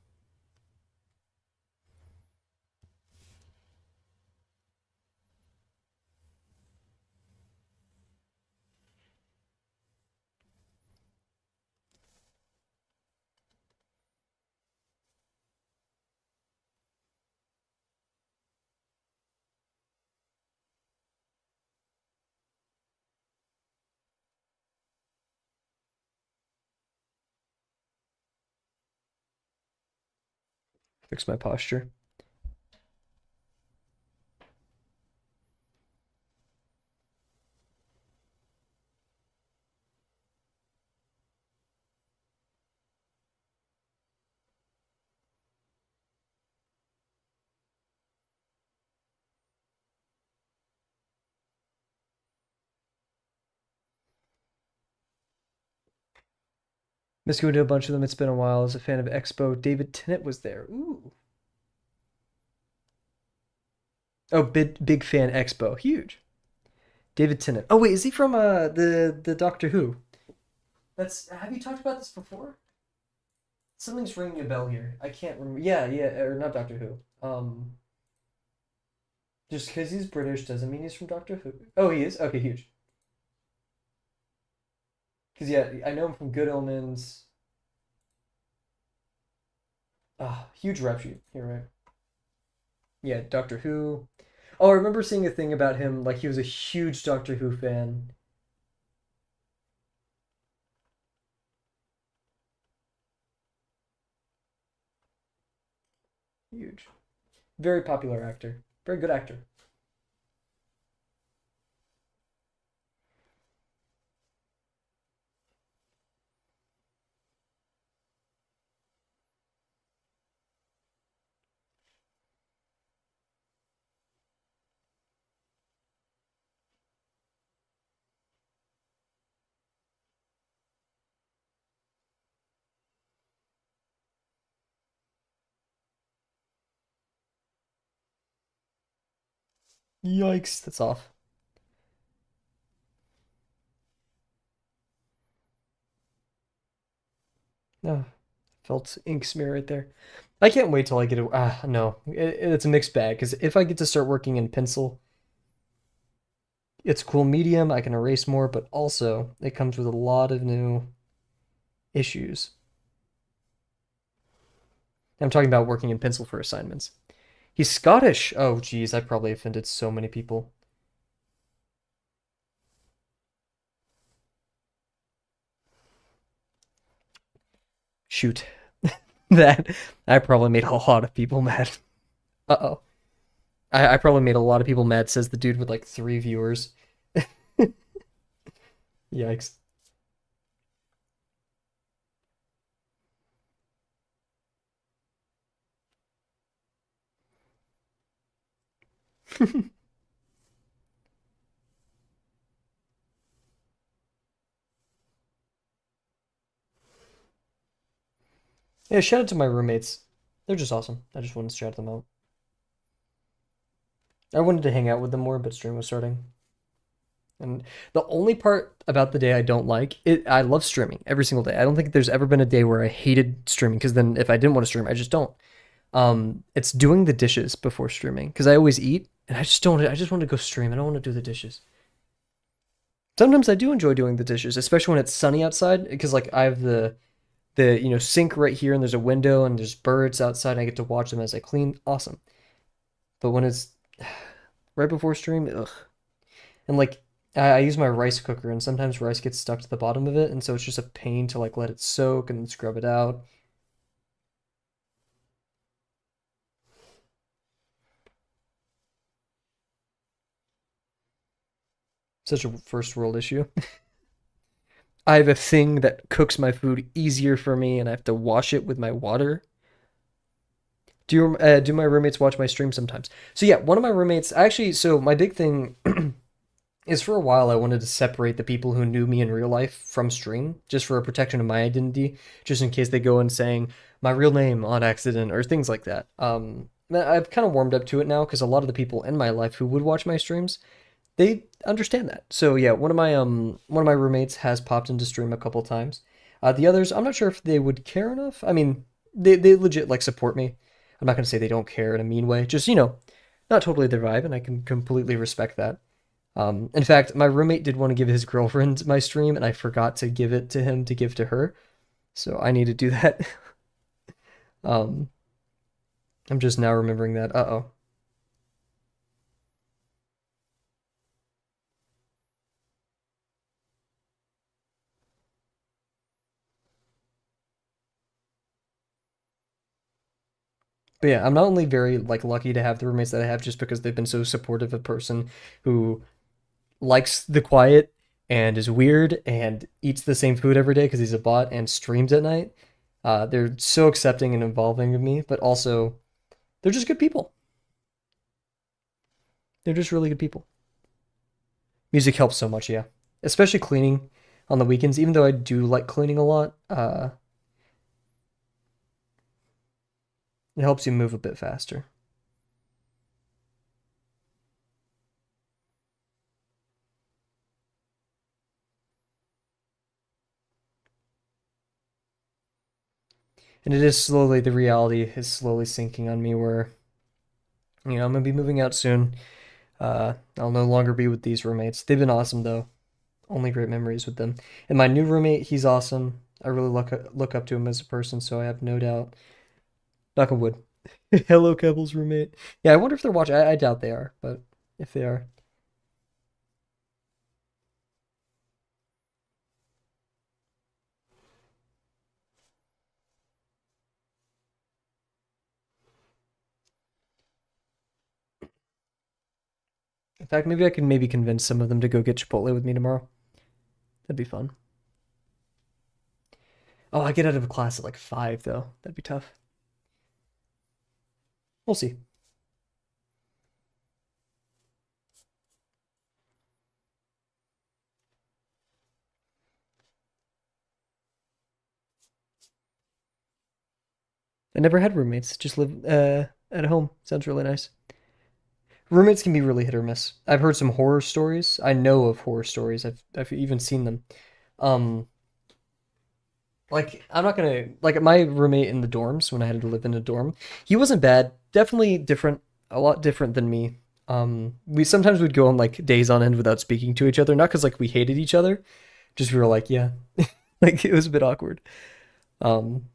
Fix my posture. Missed going to a bunch of them. It's been a while. As a fan of Expo, David Tennant was there. Ooh. Oh, big fan Expo. Huge. David Tennant. Oh wait, is he from the Doctor Who? That's have you talked about this before? Something's ringing a bell here. I can't remember. Yeah, yeah, or not Doctor Who. Just because he's British doesn't mean he's from Doctor Who. Oh, he is. Okay, huge. Because yeah, I know him from Good Omens. Ah, huge rap sheet. Here, right? Yeah, Doctor Who. Oh, I remember seeing a thing about him. Like he was a huge Doctor Who fan. Huge. Very popular actor. Very good actor. Yikes, that's off. No, felt ink smear right there. I can't wait till I get it. No, it's a mixed bag because if I get to start working in pencil, it's cool medium. I can erase more, but also it comes with a lot of new issues. I'm talking about working in pencil for assignments. He's Scottish. Oh, geez, I probably offended so many people. Shoot, that I probably made a lot of people mad. Uh-oh. I probably made a lot of people mad, says the dude with like 3 viewers. Yikes. Yeah, shout out to my roommates. They're just awesome. I just wanted to shout them out. I wanted to hang out with them more, but stream was starting. And the only part about the day I don't like, I love streaming every single day. I don't think there's ever been a day where I hated streaming because then if I didn't want to stream, I just don't. It's doing the dishes before streaming because I always eat and I just don't. I just want to go stream. I don't want to do the dishes. Sometimes I do enjoy doing the dishes, especially when it's sunny outside because like I have the sink right here and there's a window and there's birds outside and I get to watch them as I clean. Awesome. But when it's right before stream, ugh. And like I use my rice cooker and sometimes rice gets stuck to the bottom of it and so it's just a pain to like let it soak and then scrub it out. Such a first world issue. I have a thing that cooks my food easier for me and I have to wash it with my water. Do my roommates watch my stream sometimes? So yeah, one of my roommates actually. So my big thing is for a while I wanted to separate the people who knew me in real life from stream, just for a protection of my identity, just in case they go in saying my real name on accident or things like that. I've kind of warmed up to it now because a lot of the people in my life who would watch my streams, they understand that. So yeah, one of my roommates has popped into stream a couple times. The others, I'm not sure if they would care enough. I mean, they legit like support me. I'm not gonna say they don't care in a mean way. Just not totally their vibe, and I can completely respect that. In fact, my roommate did want to give his girlfriend my stream, and I forgot to give it to him to give to her. So I need to do that. um, I'm just now remembering that. Uh-oh. But yeah, I'm not only very like lucky to have the roommates that I have just because they've been so supportive of a person who likes the quiet and is weird and eats the same food every day because he's a bot and streams at night. They're so accepting and involving of me, but also they're just good people. They're just really good people. Music helps so much, yeah. Especially cleaning on the weekends, even though I do like cleaning a lot, it helps you move a bit faster. And it is slowly, the reality is slowly sinking on me where, I'm gonna be moving out soon. I'll no longer be with these roommates. They've been awesome though. Only great memories with them. And my new roommate, he's awesome. I really look up to him as a person, so I have no doubt. Knock on wood. Hello, Kevel's roommate. Yeah, I wonder if they're watching. I doubt they are, but if they are, in fact, maybe I can maybe convince some of them to go get Chipotle with me tomorrow. That'd be fun. Oh, I get out of class at like 5 though. That'd be tough. We'll see. I never had roommates. Just live at home. Sounds really nice. Roommates can be really hit or miss. I've heard some horror stories. I know of horror stories. I've even seen them. Um, like I'm not gonna like my roommate in the dorms when I had to live in a dorm. He wasn't bad. Definitely different, a lot different than me. We sometimes would go on like days on end without speaking to each other, not because like we hated each other, just we were like, yeah, like it was a bit awkward. Um,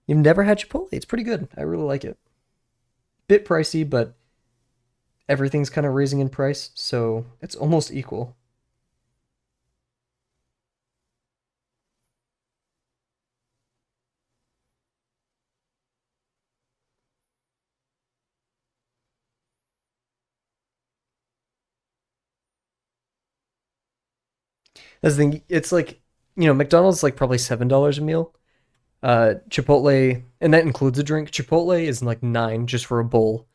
you've never had Chipotle? It's pretty good. I really like it. Bit pricey, but everything's kind of raising in price, so it's almost equal. That's the thing. It's like McDonald's is like probably $7 a meal. Chipotle, and that includes a drink. Chipotle is like 9 just for a bowl,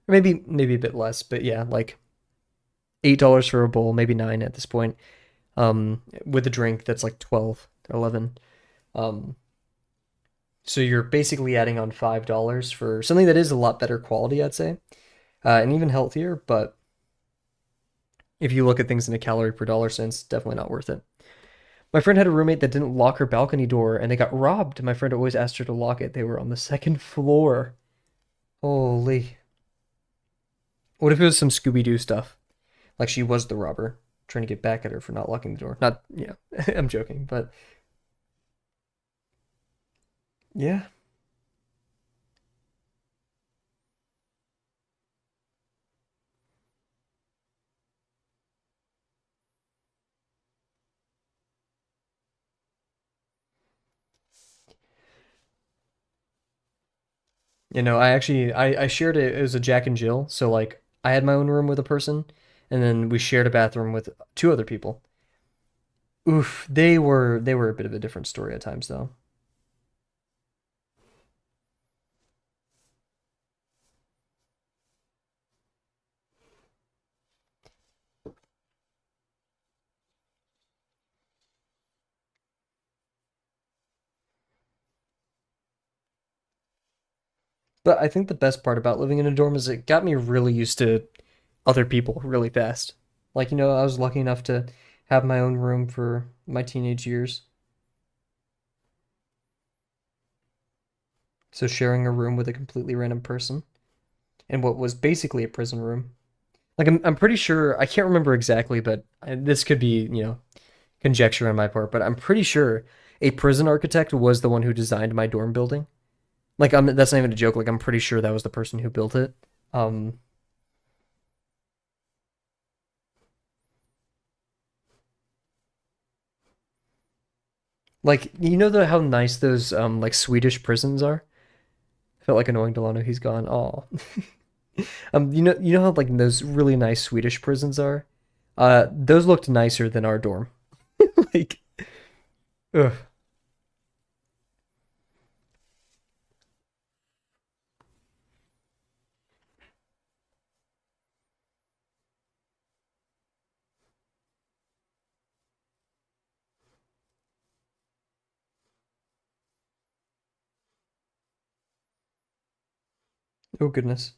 or maybe a bit less, but yeah, like $8 for a bowl, maybe 9 at this point. With a drink that's like 12 or 11. Um, so you're basically adding on $5 for something that is a lot better quality, I'd say, and even healthier. But if you look at things in a calorie per dollar sense, definitely not worth it. My friend had a roommate that didn't lock her balcony door and they got robbed. My friend always asked her to lock it. They were on the second floor. Holy. What if it was some Scooby Doo stuff? Like she was the robber, trying to get back at her for not locking the door. Not, yeah, I'm joking, but yeah. I shared it. It was a Jack and Jill. So like I had my own room with a person, and then we shared a bathroom with two other people. Oof, they were a bit of a different story at times though. But I think the best part about living in a dorm is it got me really used to other people really fast. Like, I was lucky enough to have my own room for my teenage years. So sharing a room with a completely random person in what was basically a prison room. Like I'm pretty sure I can't remember exactly, but this could be, conjecture on my part, but I'm pretty sure a prison architect was the one who designed my dorm building. Like that's not even a joke. Like I'm pretty sure that was the person who built it. Um like how nice those like Swedish prisons are? I felt like annoying Delano, he's gone. Oh. You know how like those really nice Swedish prisons are? Those looked nicer than our dorm. Like, ugh. Oh goodness.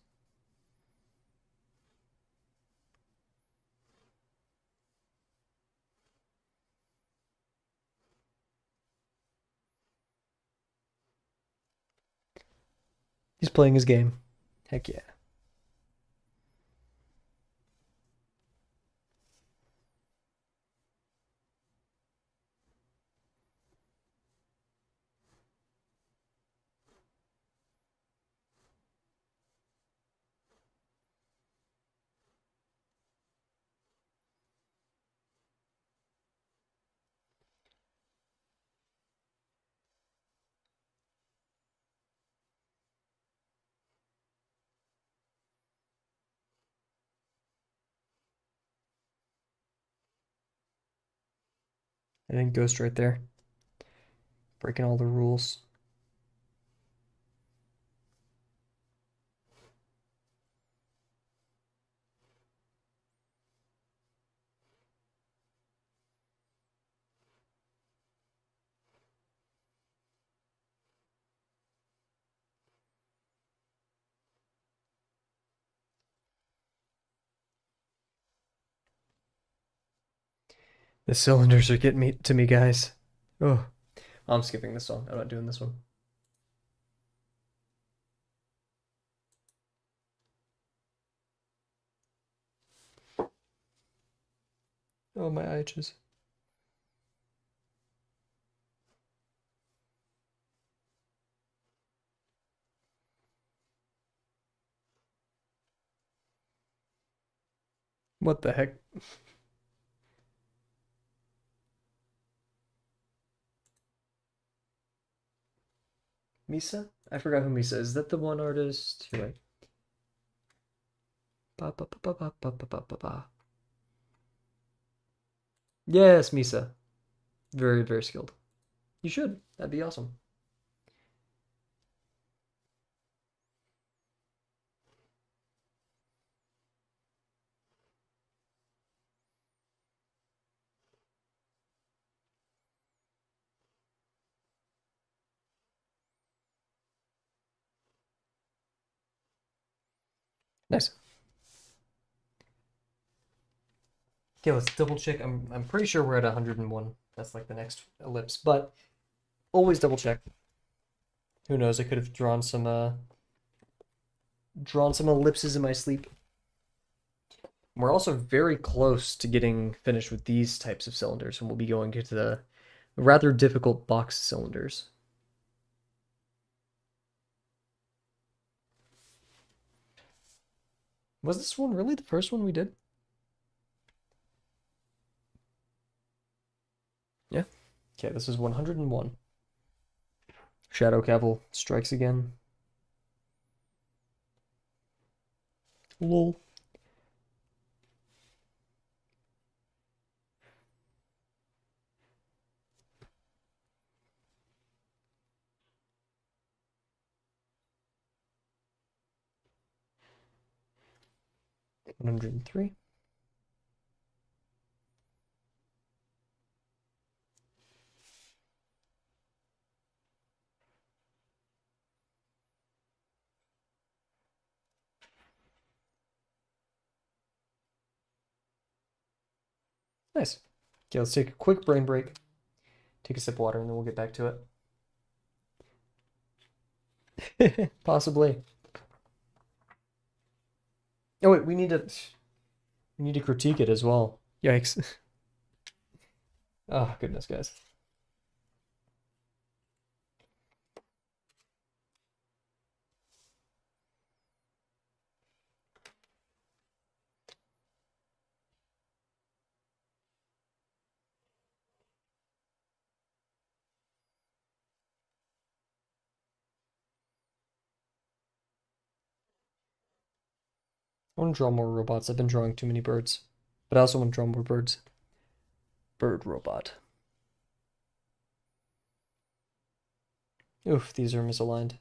He's playing his game. Heck yeah. I think Ghost right there, breaking all the rules. The cylinders are getting me to me, guys. Oh, I'm skipping this song. I'm not doing this one. Oh, my eye itches. What the heck? Misa? I forgot who Misa is. Is that the one artist? You're right. Ba, ba, ba, ba, ba, ba, ba, ba, ba. Yes, Misa. Very, very skilled. You should. That'd be awesome. Nice. Okay, let's double check. I'm pretty sure we're at 101. That's like the next ellipse, but always double check. Who knows? I could have drawn some ellipses in my sleep. We're also very close to getting finished with these types of cylinders, and we'll be going into the rather difficult box cylinders. Was this one really the first one we did? Yeah. Okay, this is 101. Shadow Kavel strikes again. Lol. One 103. Nice. Okay, let's take a quick brain break. Take a sip of water, and then we'll get back to it. Possibly. Oh wait, we need to critique it as well. Yikes. Oh goodness, guys. I want to draw more robots. I've been drawing too many birds. But I also want to draw more birds. Bird robot. Oof, these are misaligned.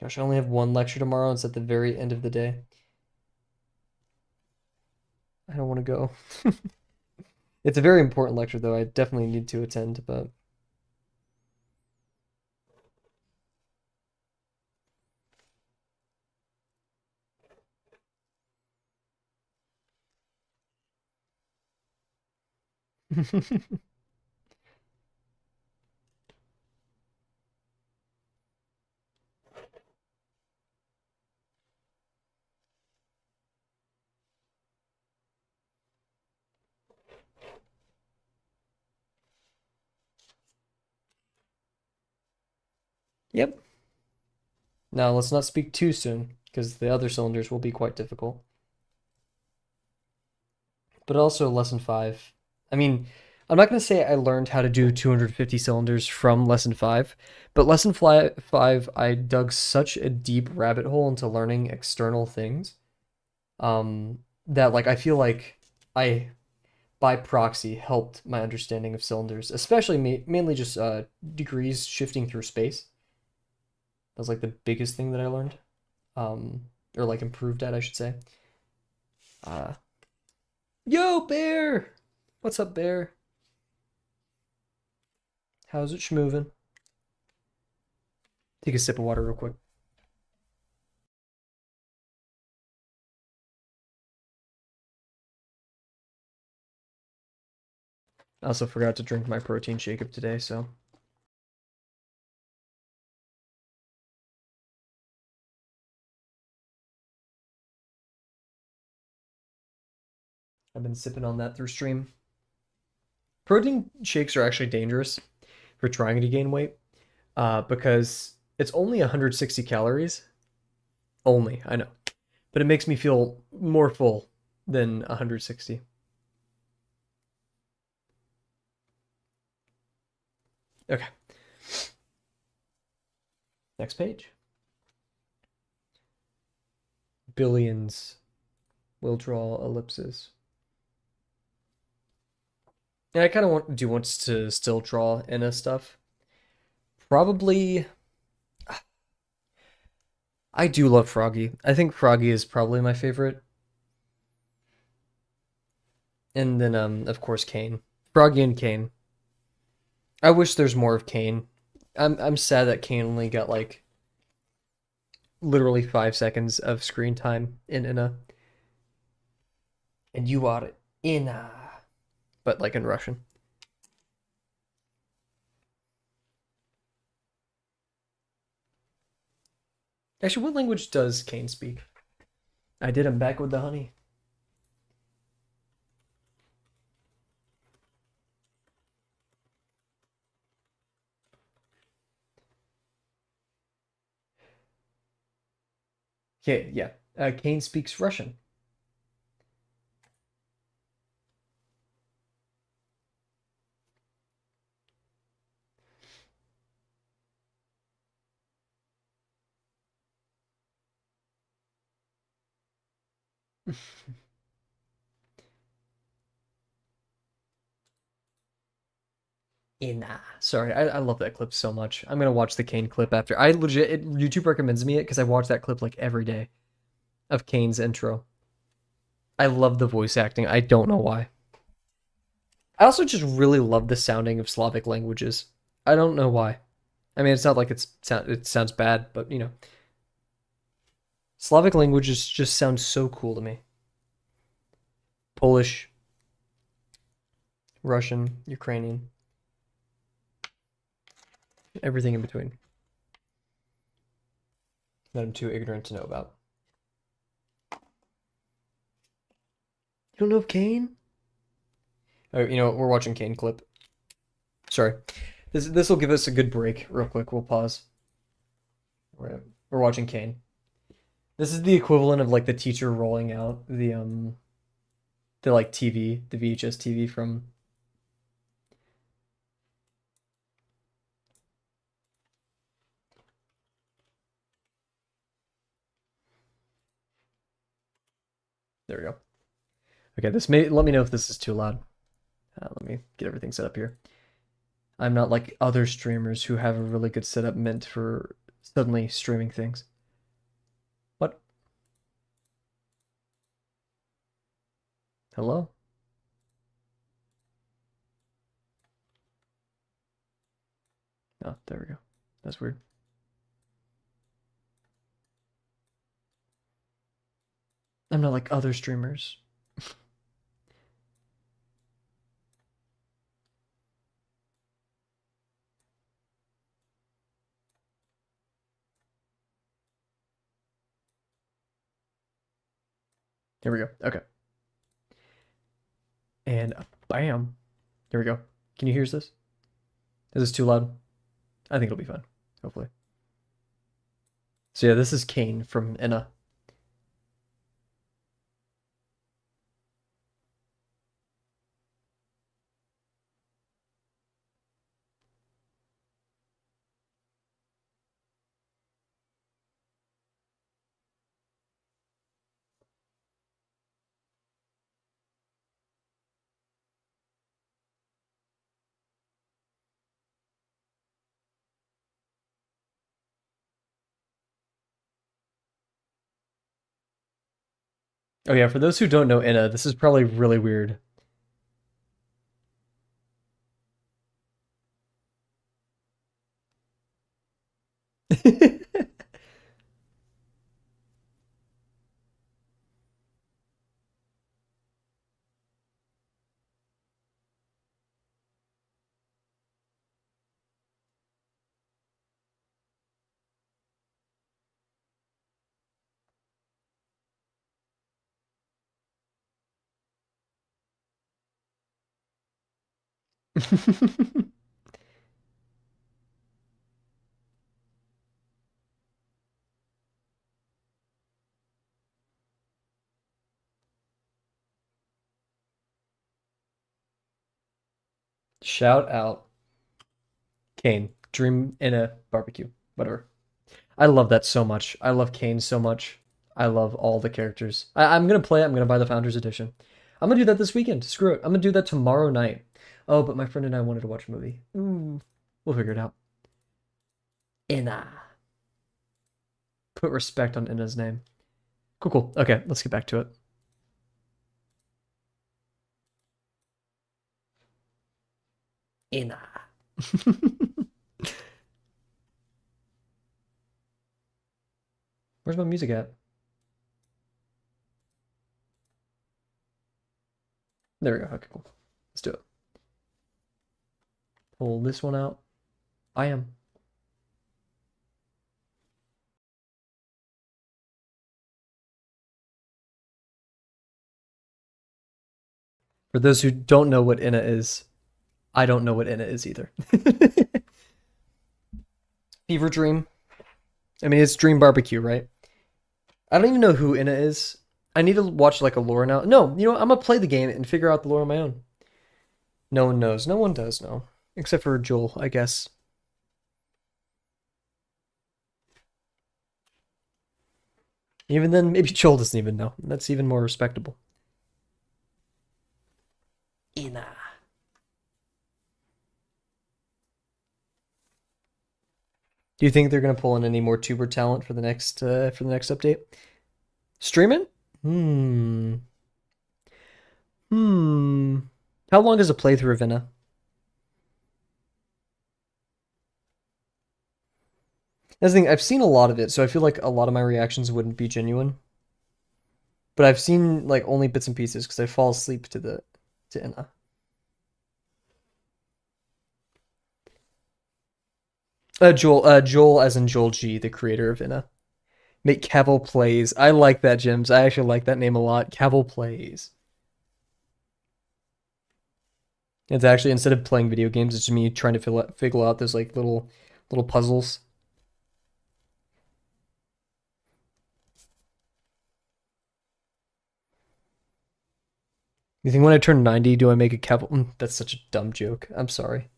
Gosh, I only have one lecture tomorrow. It's at the very end of the day. I don't want to go. It's a very important lecture, though. I definitely need to attend, but yep. Now, let's not speak too soon, because the other cylinders will be quite difficult. But also lesson 5. I mean, I'm not going to say I learned how to do 250 cylinders from lesson 5, but lesson 5, I dug such a deep rabbit hole into learning external things that like I feel like I by proxy helped my understanding of cylinders, especially mainly just degrees shifting through space. That was like the biggest thing that I learned, or like improved at, I should say. Uh, Yo, Bear! What's up, Bear? How's it schmoving? Take a sip of water real quick. I also forgot to drink my protein shake of today, so. I've been sipping on that through stream. Protein shakes are actually dangerous for trying to gain weight because it's only 160 calories. Only, I know. But it makes me feel more full than 160. Okay, next page. Billions will draw ellipses. And I kind of want to still draw Inna stuff. Probably, I do love Froggy. I think Froggy is probably my favorite. And then, of course, Kane. Froggy and Kane. I wish there's more of Kane. I'm sad that Kane only got like literally 5 seconds of screen time in Inna. And you are Inna. But like in Russian. Actually, what language does Kane speak? I did him back with the honey. Okay, yeah. Kane speaks Russian. Inna. Sorry, I love that clip so much. I'm gonna watch the Kane clip after. I legit YouTube recommends me it because I watch that clip like every day of Kane's intro. I love the voice acting. I don't know why. I also just really love the sounding of Slavic languages. I don't know why. I mean, it's not like it sounds bad, but you know, Slavic languages just sound so cool to me. Polish, Russian, Ukrainian, everything in between that I'm too ignorant to know about. You don't know of Kane? Oh, you know, we're watching Kane clip. Sorry. This will give us a good break real quick. We'll pause. We're watching Kane. This is the equivalent of like the teacher rolling out the like TV, the VHS TV from. There we go. Okay, this may let me know if this is too loud. Let me get everything set up here. I'm not like other streamers who have a really good setup meant for suddenly streaming things. What? Hello? Oh, there we go. That's weird. I'm not like other streamers. Here we go. Okay. And bam. Here we go. Can you hear this? Is this too loud? I think it'll be fine. Hopefully. So yeah, this is Kane from Enna. Oh yeah, for those who don't know Enna, this is probably really weird. Shout out Kane. Dream in a barbecue. Whatever. I love that so much. I love Kane so much. I love all the characters. I'm gonna play it. I'm gonna buy the Founders Edition. I'm gonna do that this weekend. Screw it. I'm gonna do that tomorrow night. Oh, but my friend and I wanted to watch a movie. Ooh, we'll figure it out. Inna. Put respect on Inna's name. Cool, cool. Okay, let's get back to it. Inna. Where's my music at? There we go. Okay, cool. Let's do it. Pull this one out. I am. For those who don't know what Inna is, I don't know what Inna is either. Fever Dream. I mean, it's Dream Barbecue, right? I don't even know who Inna is. I need to watch like a lore now. No, you know, I'm gonna play the game and figure out the lore on my own. No one knows. No one does know. Except for Joel, I guess. Even then, maybe Joel doesn't even know. That's even more respectable. Inna. Do you think they're gonna pull in any more tuber talent for the next update? Streaming? Hmm. Hmm. How long is a playthrough of Inna? That's the thing, I've seen a lot of it, so I feel like a lot of my reactions wouldn't be genuine. But I've seen like only bits and pieces because I fall asleep to Inna. Joel as in Joel G, the creator of Inna. Make Kavel plays. I like that, Jims. I actually like that name a lot. Kavel plays. It's actually instead of playing video games, it's just me trying to figure out those like little puzzles. You think when I turn 90, do I make a Kavel? That's such a dumb joke. I'm sorry.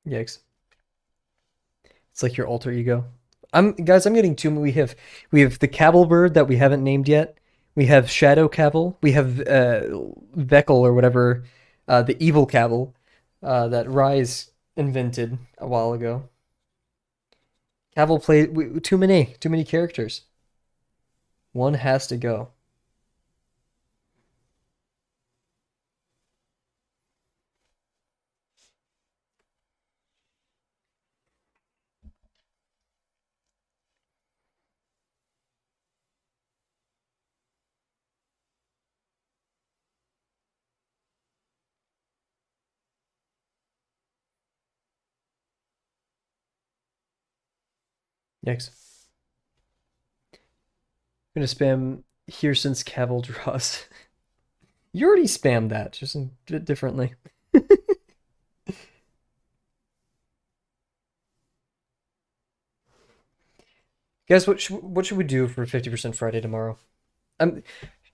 Yikes. It's like your alter ego. I'm getting two. We have the Cavil bird that we haven't named yet. We have Shadow Cavil. We have Vekel or whatever, the evil Cavil that Rise invented a while ago. Cavil played too many characters. One has to go. Yikes. I'm gonna spam here since Cavil draws. You already spammed that, just differently. Guys, what should we do for 50% Friday tomorrow? Um,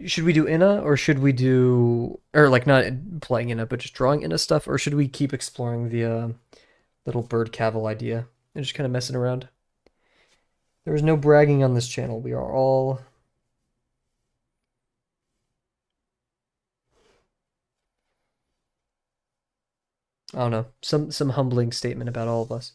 should we do Inna or should we do or like not playing Inna but just drawing Inna stuff or should we keep exploring the little bird cavil idea and just kind of messing around? There is no bragging on this channel. We are all I don't know, some humbling statement about all of us.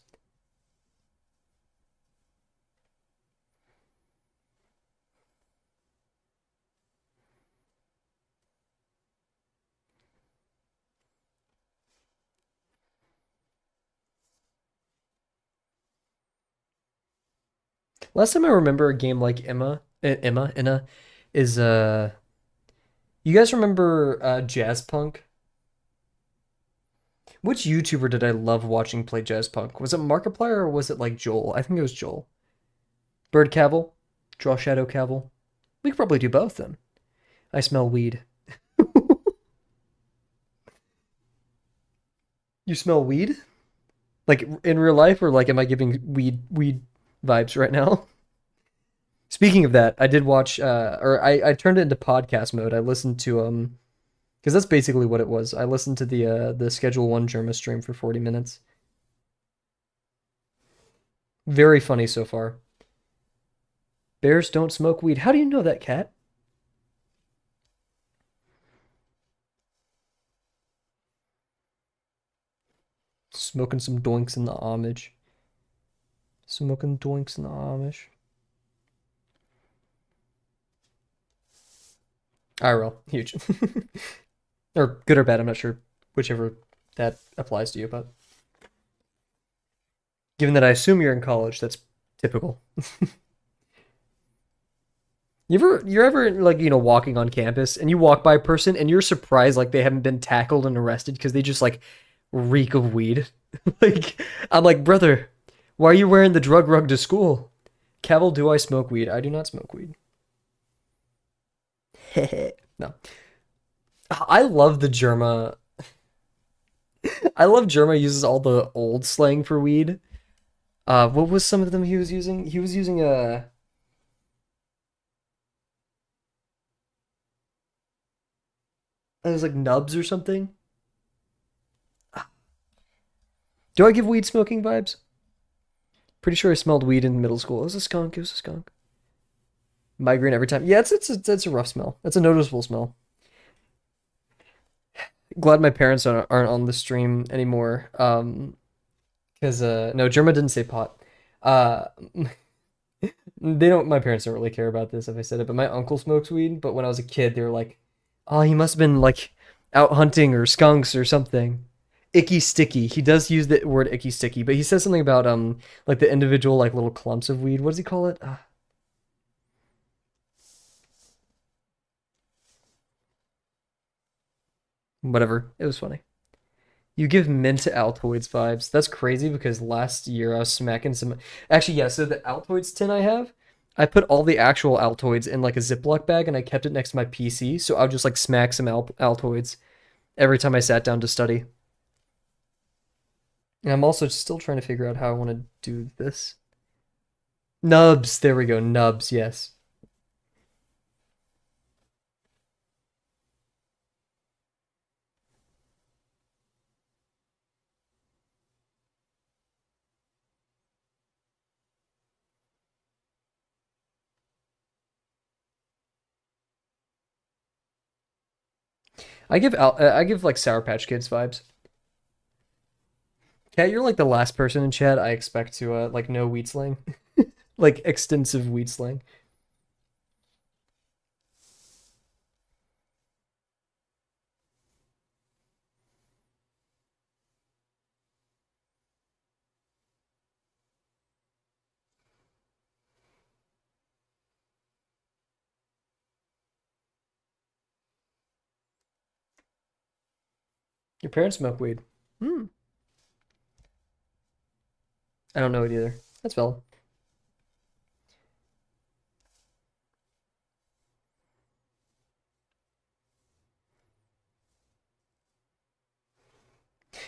Last time I remember a game like Inna is You guys remember Jazz Punk? Which YouTuber did I love watching play Jazz Punk? Was it Markiplier or was it like Joel? I think it was Joel. Bird Cavill? Draw Shadow Cavill? We could probably do both then. I smell weed. You smell weed? Like in real life, or like am I giving weed vibes right now? Speaking of that, I did watch or I turned it into podcast mode. I listened to because that's basically what it was. I listened to the Schedule 1 Germa stream for 40 minutes. Very funny so far. Bears don't smoke weed. How do you know that, cat? Smoking some doinks in the Amish. Smoking doinks in the Amish. IRL, huge. Or good or bad, I'm not sure. Whichever that applies to you, but given that I assume you're in college, that's typical. You're ever like, walking on campus and you walk by a person and you're surprised like they haven't been tackled and arrested because they just like reek of weed. Like I'm like, brother, why are you wearing the drug rug to school? Kavel, do I smoke weed? I do not smoke weed. No. I love the Germa. I love Germa uses all the old slang for weed. What was some of them he was using? He was using it was like nubs or something. Do I give weed smoking vibes? Pretty sure I smelled weed in middle school. It was a skunk. It was a skunk. Migraine every time. Yeah, it's a rough smell. It's a noticeable smell. Glad my parents aren't on the stream anymore. Because no, Germa didn't say pot. Uh, they don't. My parents don't really care about this if I said it. But my uncle smokes weed. But when I was a kid, they were like, "Oh, he must have been like out hunting or skunks or something." Icky sticky. He does use the word icky sticky, but he says something about like the individual like little clumps of weed. What does he call it? Whatever. It was funny. You give mint to Altoids vibes. That's crazy because last year I was smacking some. Actually, yeah. So the Altoids tin I have, I put all the actual Altoids in like a Ziploc bag and I kept it next to my PC. So I would just like smack some Altoids every time I sat down to study. And I'm also still trying to figure out how I want to do this. Nubs. There we go. Nubs. Yes. I give like Sour Patch Kids vibes. Kat, you're like the last person in chat I expect to like know weed slang, like extensive weed slang. Your parents smoke weed. Hmm. I don't know it either. That's valid.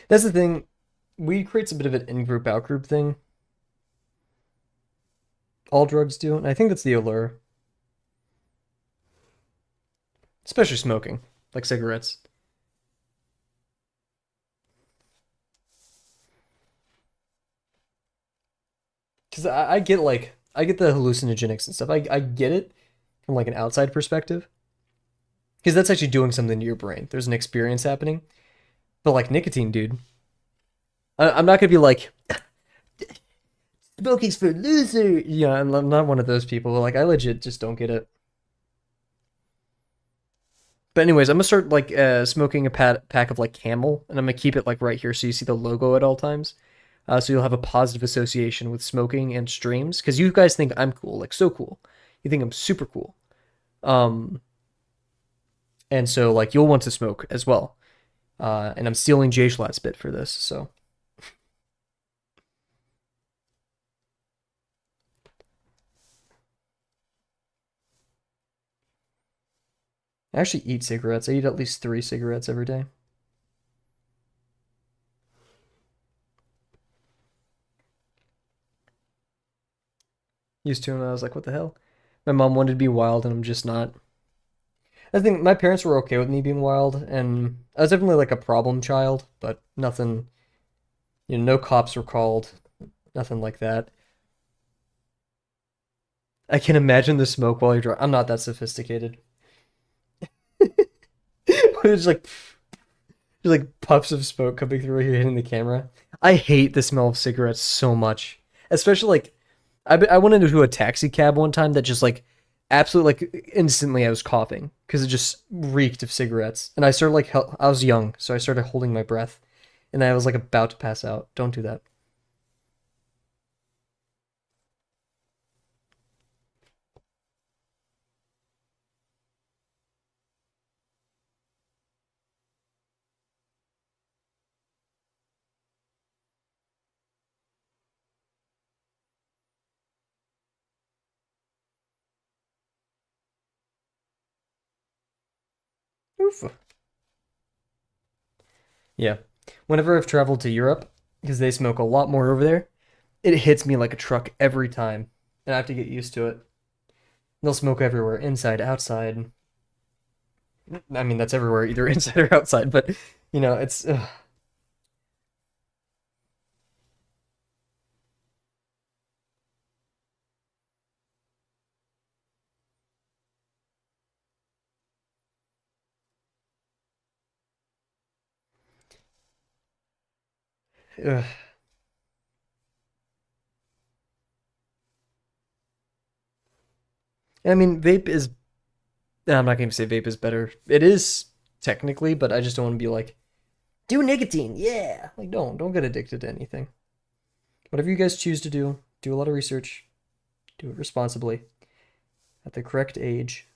That's the thing. Weed creates a bit of an in-group, out-group thing. All drugs do, and I think that's the allure, especially smoking, like cigarettes. Because I get like I get the hallucinogenics and stuff. I get it from like an outside perspective. Because that's actually doing something to your brain. There's an experience happening. But like nicotine, dude, I'm not gonna be like smoking's for loser. Yeah, I'm not one of those people. Like I legit just don't get it. But anyways, I'm gonna start like smoking a pack of like Camel, and I'm gonna keep it like right here so you see the logo at all times. So you'll have a positive association with smoking and streams because you guys think I'm cool, like so cool. You think I'm super cool. Um, and so like you'll want to smoke as well. And I'm stealing Jay Schlatt's bit for this, so I actually eat cigarettes. I eat at least 3 cigarettes every day. Used to, and I was like, what the hell? My mom wanted to be wild, and I'm just not. I think my parents were okay with me being wild, and I was definitely like a problem child, but nothing, no cops were called, nothing like that. I can imagine the smoke while you're driving. I'm not that sophisticated. It's like puffs of smoke coming through you hitting the camera. I hate the smell of cigarettes so much, especially like I went into a taxi cab one time that just like absolutely like instantly I was coughing because it just reeked of cigarettes, and I started like I was young, so I started holding my breath, and I was like about to pass out. Don't do that. Oof. Yeah. Whenever I've traveled to Europe, because they smoke a lot more over there, it hits me like a truck every time, and I have to get used to it. They'll smoke everywhere, inside, outside. I mean, that's everywhere, either inside or outside. But it's ugh. I mean, vape is. I'm not going to say vape is better. It is technically, but I just don't want to be like do nicotine. Yeah, like don't get addicted to anything. Whatever you guys choose to do a lot of research. Do it responsibly at the correct age.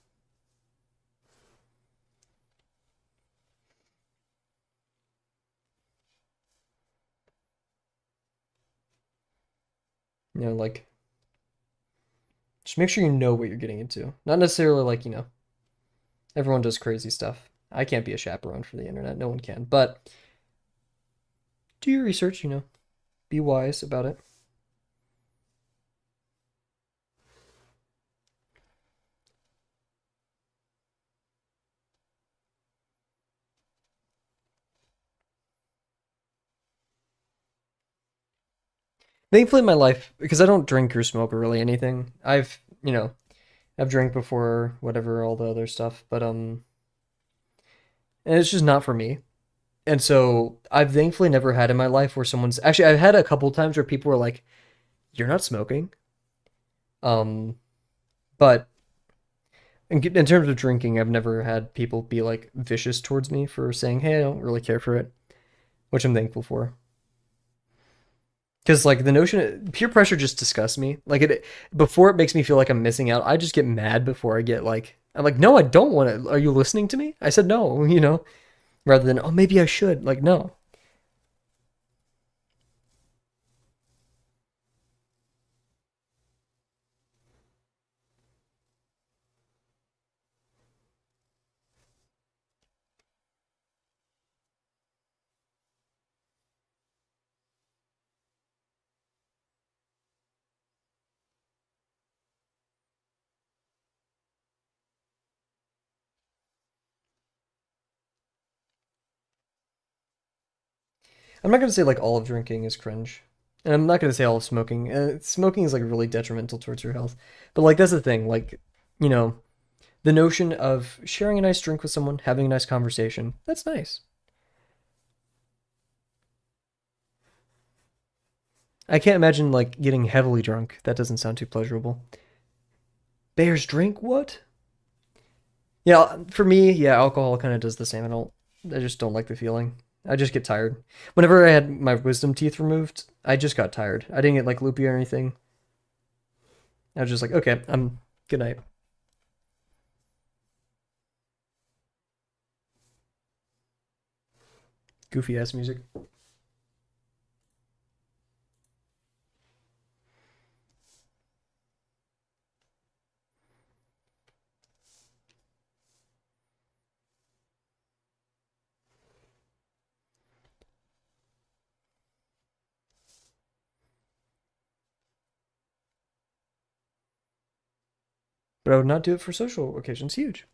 Like just make sure you know what you're getting into. Not necessarily like everyone does crazy stuff. I can't be a chaperone for the internet. No one can. But do your research. Be wise about it. Thankfully, in my life, because I don't drink or smoke or really anything, I've drank before, whatever, all the other stuff, but and it's just not for me. And so I've thankfully never had in my life where someone's actually I've had a couple times where people were like, "You're not smoking," um, but in terms of drinking, I've never had people be like vicious towards me for saying, "Hey, I don't really care for it," which I'm thankful for. Because like the notion peer pressure just disgusts me. Like it before it makes me feel like I'm missing out. I just get mad before I get like I'm like no, I don't want it. Are you listening to me? I said no. Rather than oh maybe I should. Like no. I'm not gonna say like all of drinking is cringe, and I'm not gonna say all of smoking. Smoking is like really detrimental towards your health. But like that's the thing. Like you know the notion of sharing a nice drink with someone, having a nice conversation. That's nice. I can't imagine like getting heavily drunk. That doesn't sound too pleasurable. Bears drink what? Yeah, for me, yeah, alcohol kind of does the same. I just don't like the feeling. I just get tired. Whenever I had my wisdom teeth removed, I just got tired. I didn't get like loopy or anything. I was just like, okay, I'm good night. Goofy ass music. But I would not do it for social occasions. Huge.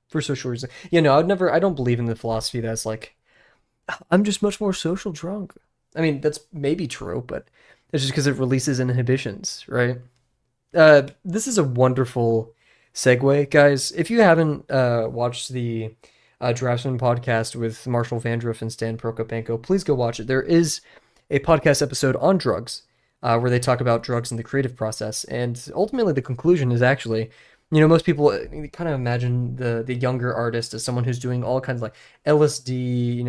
For social reasons. Yeah, no, I don't believe in the philosophy that's like, I'm just much more social drunk. I mean, that's maybe true, but it's just because it releases inhibitions, right? This is a wonderful segue, guys. If you haven't watched the Draftsman podcast with Marshall Vandruff and Stan Prokopenko, please go watch it. There is a podcast episode on drugs where they talk about drugs in the creative process, and ultimately the conclusion is actually, most people kind of imagine the younger artist as someone who's doing all kinds of like LSD,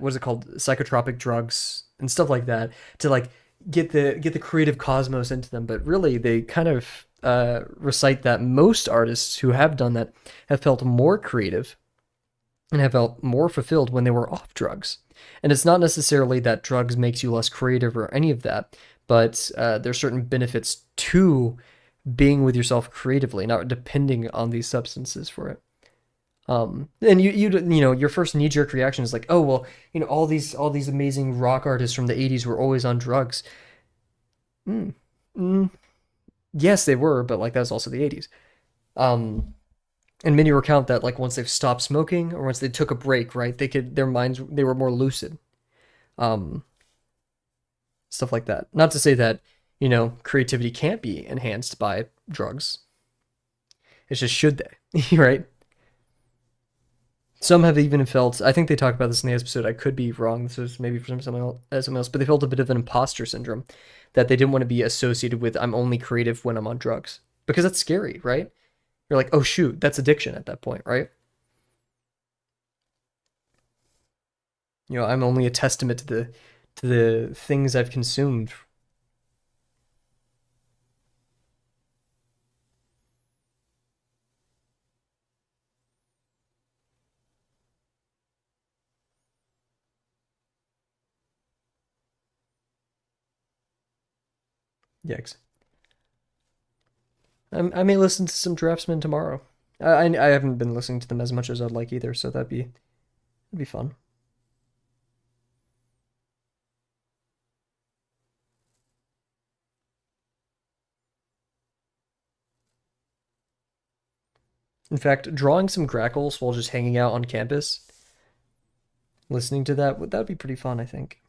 what is it called, psychotropic drugs and stuff like that to like get the creative cosmos into them, but really they kind of recite that most artists who have done that have felt more creative and have felt more fulfilled when they were off drugs. And it's not necessarily that drugs makes you less creative or any of that, but there's certain benefits to being with yourself creatively, not depending on these substances for it. And your first knee jerk reaction is like, oh well, all these amazing rock artists from the '80s were always on drugs. Mm, mm, yes, they were, but like that's also the '80s. Um, and many recount that like once they've stopped smoking or once they took a break, right, they were more lucid. Um, Stuff like that. Not to say that creativity can't be enhanced by drugs. It's just should they, right? Some have even felt, I think they talk about this in the episode, I could be wrong, this was maybe from something else, but they felt a bit of an imposter syndrome, that they didn't want to be associated with, I'm only creative when I'm on drugs. Because that's scary, right? You're like, oh shoot, that's addiction at that point, right? I'm only a testament to the things I've consumed. Yikes. I may listen to some Draftsmen tomorrow. I haven't been listening to them as much as I'd like either, so that'd be fun. In fact, drawing some grackles while just hanging out on campus, listening to that would be pretty fun, I think.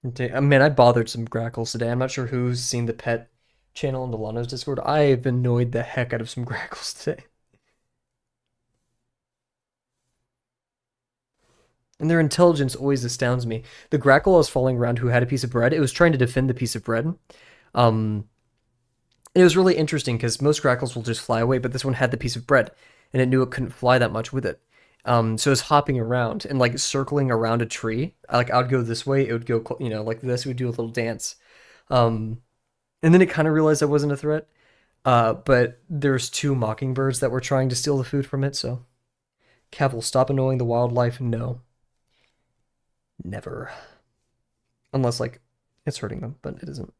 Man, I bothered some grackles today. I'm not sure who's seen the pet channel in Delano's Discord. I've annoyed the heck out of some grackles today. And their intelligence always astounds me. The grackle I was following around who had a piece of bread, it was trying to defend the piece of bread. Um, it was really interesting because most grackles will just fly away, but this one had the piece of bread, and it knew it couldn't fly that much with it. So it was hopping around and like circling around a tree. Like I would go this way, it would go, like this. It would do a little dance. Um, and then it kind of realized I wasn't a threat. But there's two mockingbirds that were trying to steal the food from it. So, Kavel, stop annoying the wildlife. No, never. Unless like it's hurting them, but it isn't.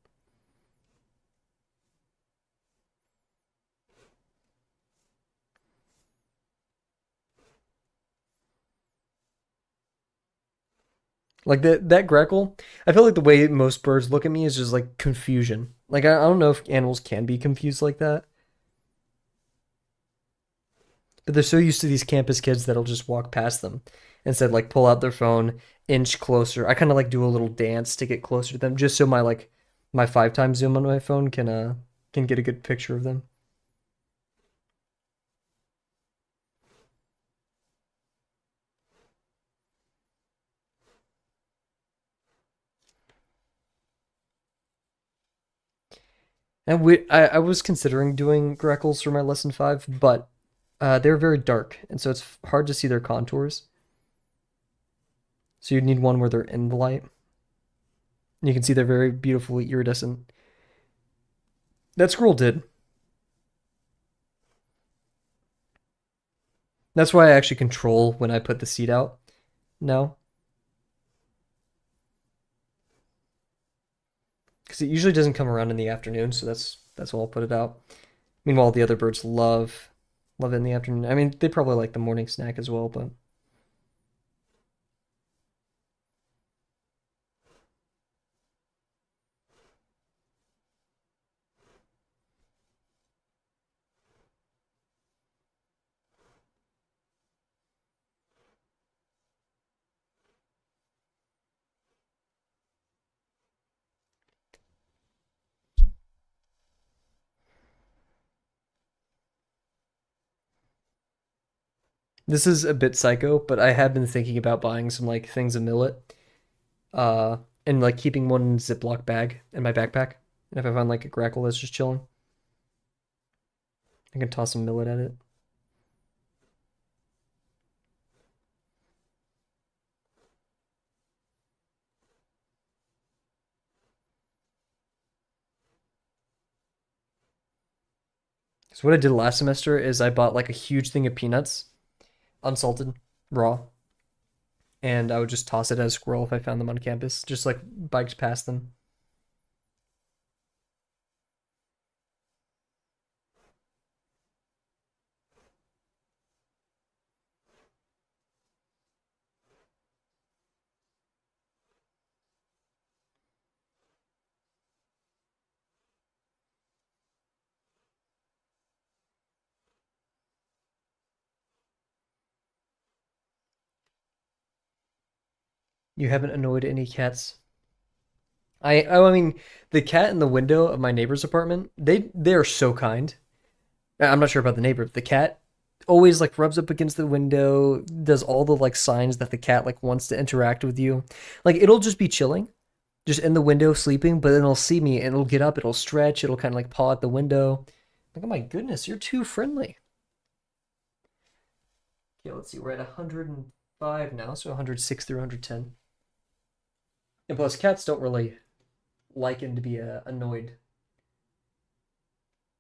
Like that grackle, I feel like the way most birds look at me is just like confusion. Like I don't know if animals can be confused like that, but they're so used to these campus kids that'll just walk past them instead like pull out their phone, inch closer. I kind of like do a little dance to get closer to them just so my 5 times zoom on my phone can get a good picture of them. And I was considering doing grackles for my lesson 5, but they're very dark, and so it's hard to see their contours. So you'd need one where they're in the light. And you can see they're very beautifully iridescent. That squirrel did. That's why I actually control when I put the seed out now. Because it usually doesn't come around in the afternoon, so that's why I'll put it out. Meanwhile, the other birds love it in the afternoon. I mean, they probably like the morning snack as well, but this is a bit psycho, but I have been thinking about buying some like things of millet, uh, and like keeping one Ziploc bag in my backpack. And if I find like a grackle that's just chilling, I can toss some millet at it. So what I did last semester is I bought like a huge thing of peanuts, unsalted, raw, and I would just toss it at a squirrel if I found them on campus, just like biked past them. You haven't annoyed any cats? I mean, the cat in the window of my neighbor's apartment, they are so kind. I'm not sure about the neighbor, but the cat always like rubs up against the window, does all the like signs that the cat like wants to interact with you. Like it'll just be chilling, just in the window sleeping, but then it'll see me and it'll get up, it'll stretch, it'll kind of like paw at the window. Like, oh my goodness, you're too friendly. Okay, let's see, we're at 105 now, so 106 through 110. And plus, cats don't really like him to be annoyed.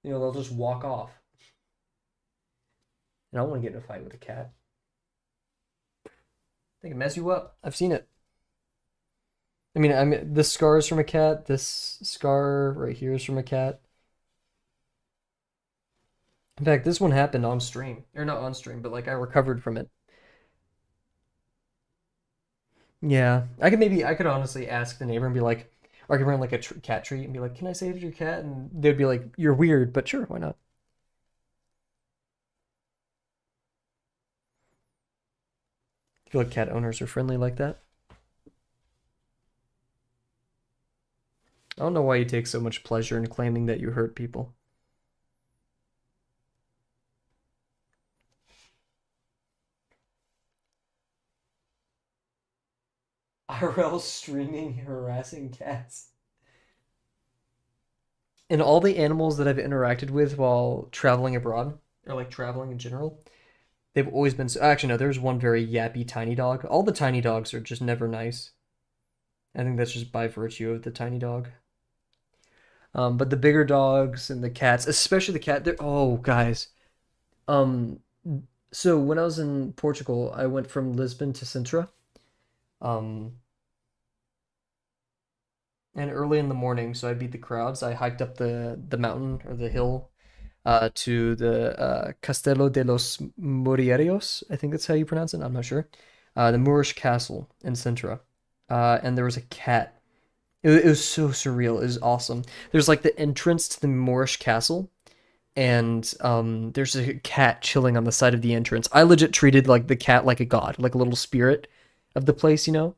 You know, they'll just walk off. And I don't want to get in a fight with a cat. They can mess you up. I've seen it. I mean, this scar is from a cat. This scar right here is from a cat. In fact, this one happened on stream, or not on stream, but like I recovered from it. Yeah, I could honestly ask the neighbor and be like, or I could bring like a cat treat and be like, "Can I say it to your cat?" And they'd be like, "You're weird, but sure, why not?" I feel like cat owners are friendly like that. I don't know why you take so much pleasure in claiming that you hurt people. IRL streaming harassing cats. And all the animals that I've interacted with while traveling abroad, or like traveling in general, they've always been. Actually, no, there's one very yappy tiny dog. All the tiny dogs are just never nice. I think that's just by virtue of the tiny dog. But the bigger dogs and the cats, especially the cat, they're oh guys. Um, so when I was in Portugal, I went from Lisbon to Sintra. Um, and early in the morning, so I beat the crowds. I hiked up the mountain or the hill to the Castelo de los Morierios. I think that's how you pronounce it. I'm not sure. The Moorish castle in Sintra. And there was a cat. It was so surreal. It was awesome. There's like the entrance to the Moorish castle, and there's a cat chilling on the side of the entrance. I legit treated like the cat like a god, like a little spirit of the place, you know.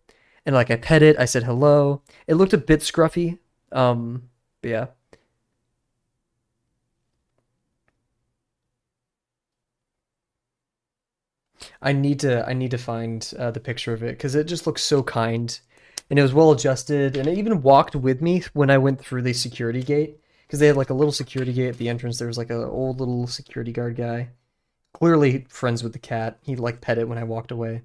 And like I pet it, I said hello. It looked a bit scruffy, but yeah. I need to find the picture of it because it just looks so kind, and it was well adjusted, and it even walked with me when I went through the security gate because they had like a little security gate at the entrance. There was like an old little security guard guy, clearly friends with the cat. He like pet it when I walked away.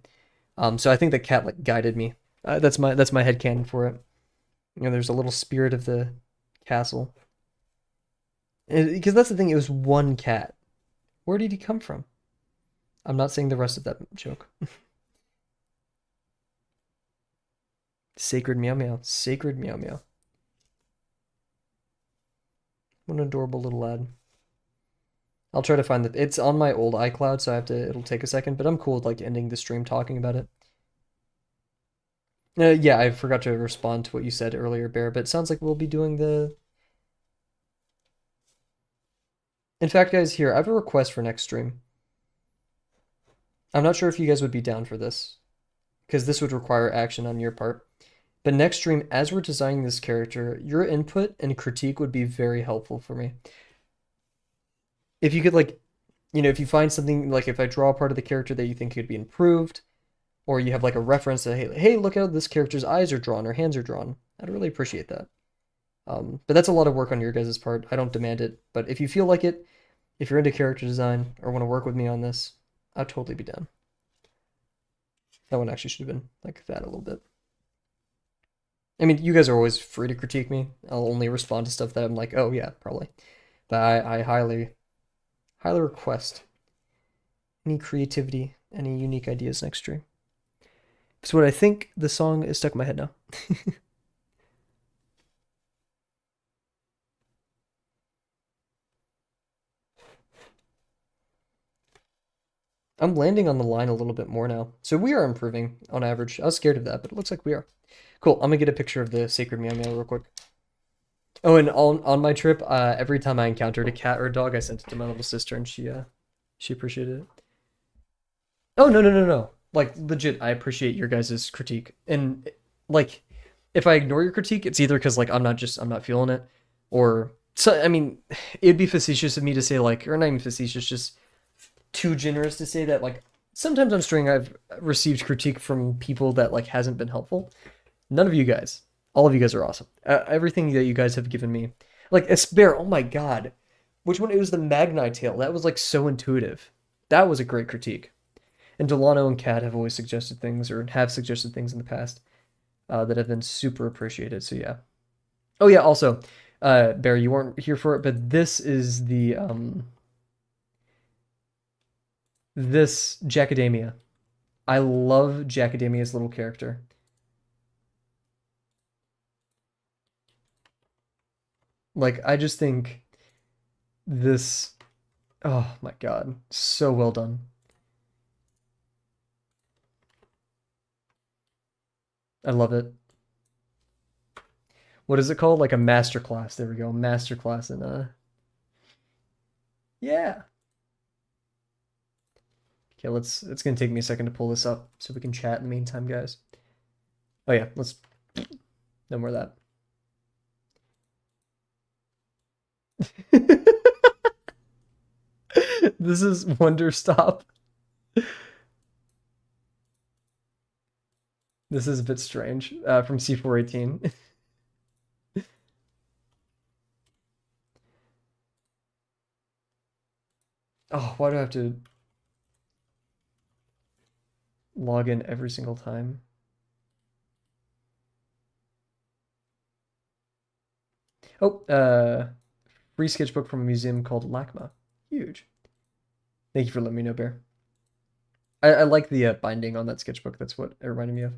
So I think the cat like guided me. That's my headcanon for it. You know, there's a little spirit of the castle, because that's the thing. It was one cat. Where did he come from? I'm not saying the rest of that joke. Sacred meow meow. Sacred meow meow. What an adorable little lad. I'll try to find the. It's on my old iCloud, so I have to. It'll take a second, but I'm cool with like ending the stream talking about it. Yeah, I forgot to respond to what you said earlier, Bear, but it sounds like we'll be doing the. In fact, guys, here I have a request for next stream. I'm not sure if you guys would be down for this, because this would require action on your part. But next stream, as we're designing this character, your input and critique would be very helpful for me. If you could like, if you find something like if I draw a part of the character that you think could be improved, or you have like a reference that hey, look how this character's eyes are drawn or hands are drawn, I'd really appreciate that. But that's a lot of work on your guys' part. I don't demand it, but if you feel like it, if you're into character design or want to work with me on this, I'd totally be down. That one actually should have been like that a little bit. I mean, you guys are always free to critique me. I'll only respond to stuff that I'm like, oh yeah, probably. But I highly, highly request any creativity, any unique ideas next stream. So what I think the song is stuck in my head now. I'm landing on the line a little bit more now. So we are improving on average. I was scared of that, but it looks like we are. Cool. I'm gonna get a picture of the sacred meow meow real quick. Oh, and on my trip, every time I encountered a cat or a dog, I sent it to my little sister, and she appreciated it. Oh no. Like legit, I appreciate your guys' critique, and like if I ignore your critique, it's either because like I'm not feeling it, or so I mean, it'd be facetious of me to say like, or not even facetious, just too generous to say that like sometimes on string I've received critique from people that like hasn't been helpful. None of you guys, all of you guys are awesome. Everything that you guys have given me, like Esper, oh my god, which one? It was the Magni tail. That was like so intuitive. That was a great critique. And Delano and Kat have always suggested things or have suggested things in the past that have been super appreciated. So yeah. Oh yeah. Also, Bear, you weren't here for it, but this is the this Jackadamia. I love Jackadamia's little character. Like I just think this. Oh my god, so well done. I love it. What is it called? Like a master class. There we go. Master class in yeah. Okay, it's gonna take me a second to pull this up so we can chat in the meantime, guys. Oh yeah, let's no more of that. This is Wonder Stop. This is a bit strange. From C418. Oh, why do I have to log in every single time? Oh, free sketchbook from a museum called LACMA. Huge. Thank you for letting me know, Bear. I like the binding on that sketchbook. That's what it reminded me of.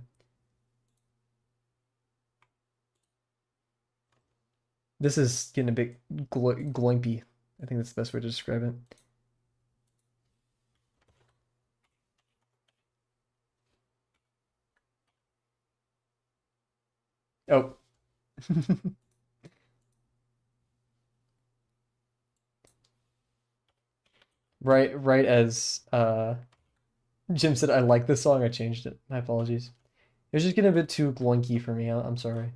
This is getting a bit gloimpy. I think that's the best way to describe it. Oh. Right as Jim said I like this song, I changed it. My apologies. It was just getting a bit too glunky for me. I'm sorry.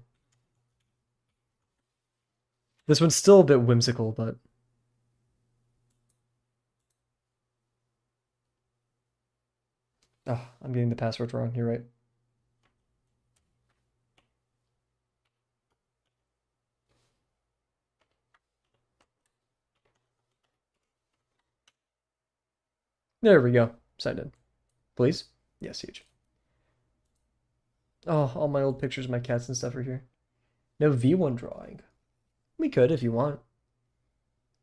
This one's still a bit whimsical, but oh, I'm getting the password wrong. You're right. There we go. Signed in. Please? Yes, huge. Oh, all my old pictures of my cats and stuff are here. No V1 drawing. We could if you want.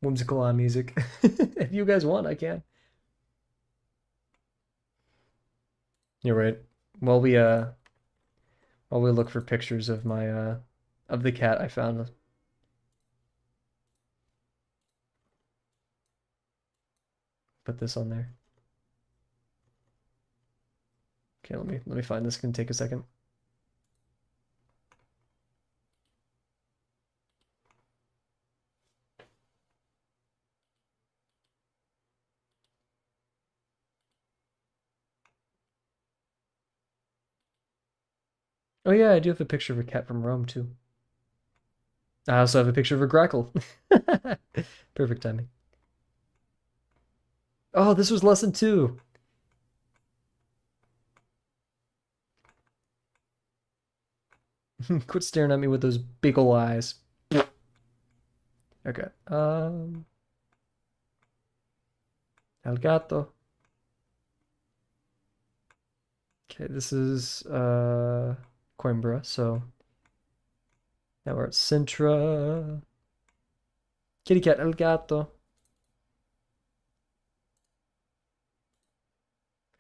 Whimsical music. If you guys want, I can. You're right. While we look for pictures of my of the cat I found. Put this on there. Okay, let me find this. It's gonna take a second. Oh yeah, I do have a picture of a cat from Rome too. I also have a picture of a grackle. Perfect timing. Oh, this was lesson 2. Quit staring at me with those big ol' eyes. Okay. El gato. Okay, this is Coimbra, so now we're at Sintra. Kitty cat, el gato.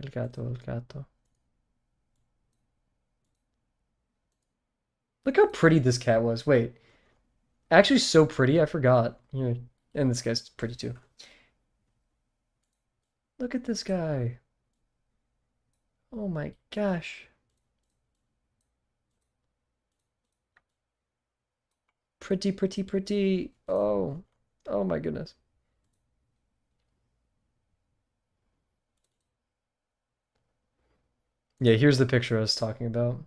El gato, el gato. Look how pretty this cat was. Wait. Actually so pretty, I forgot. Here. And this guy's pretty too. Look at this guy. Oh my gosh. Pretty, pretty, pretty. Oh. Oh my goodness. Yeah, here's the picture I was talking about.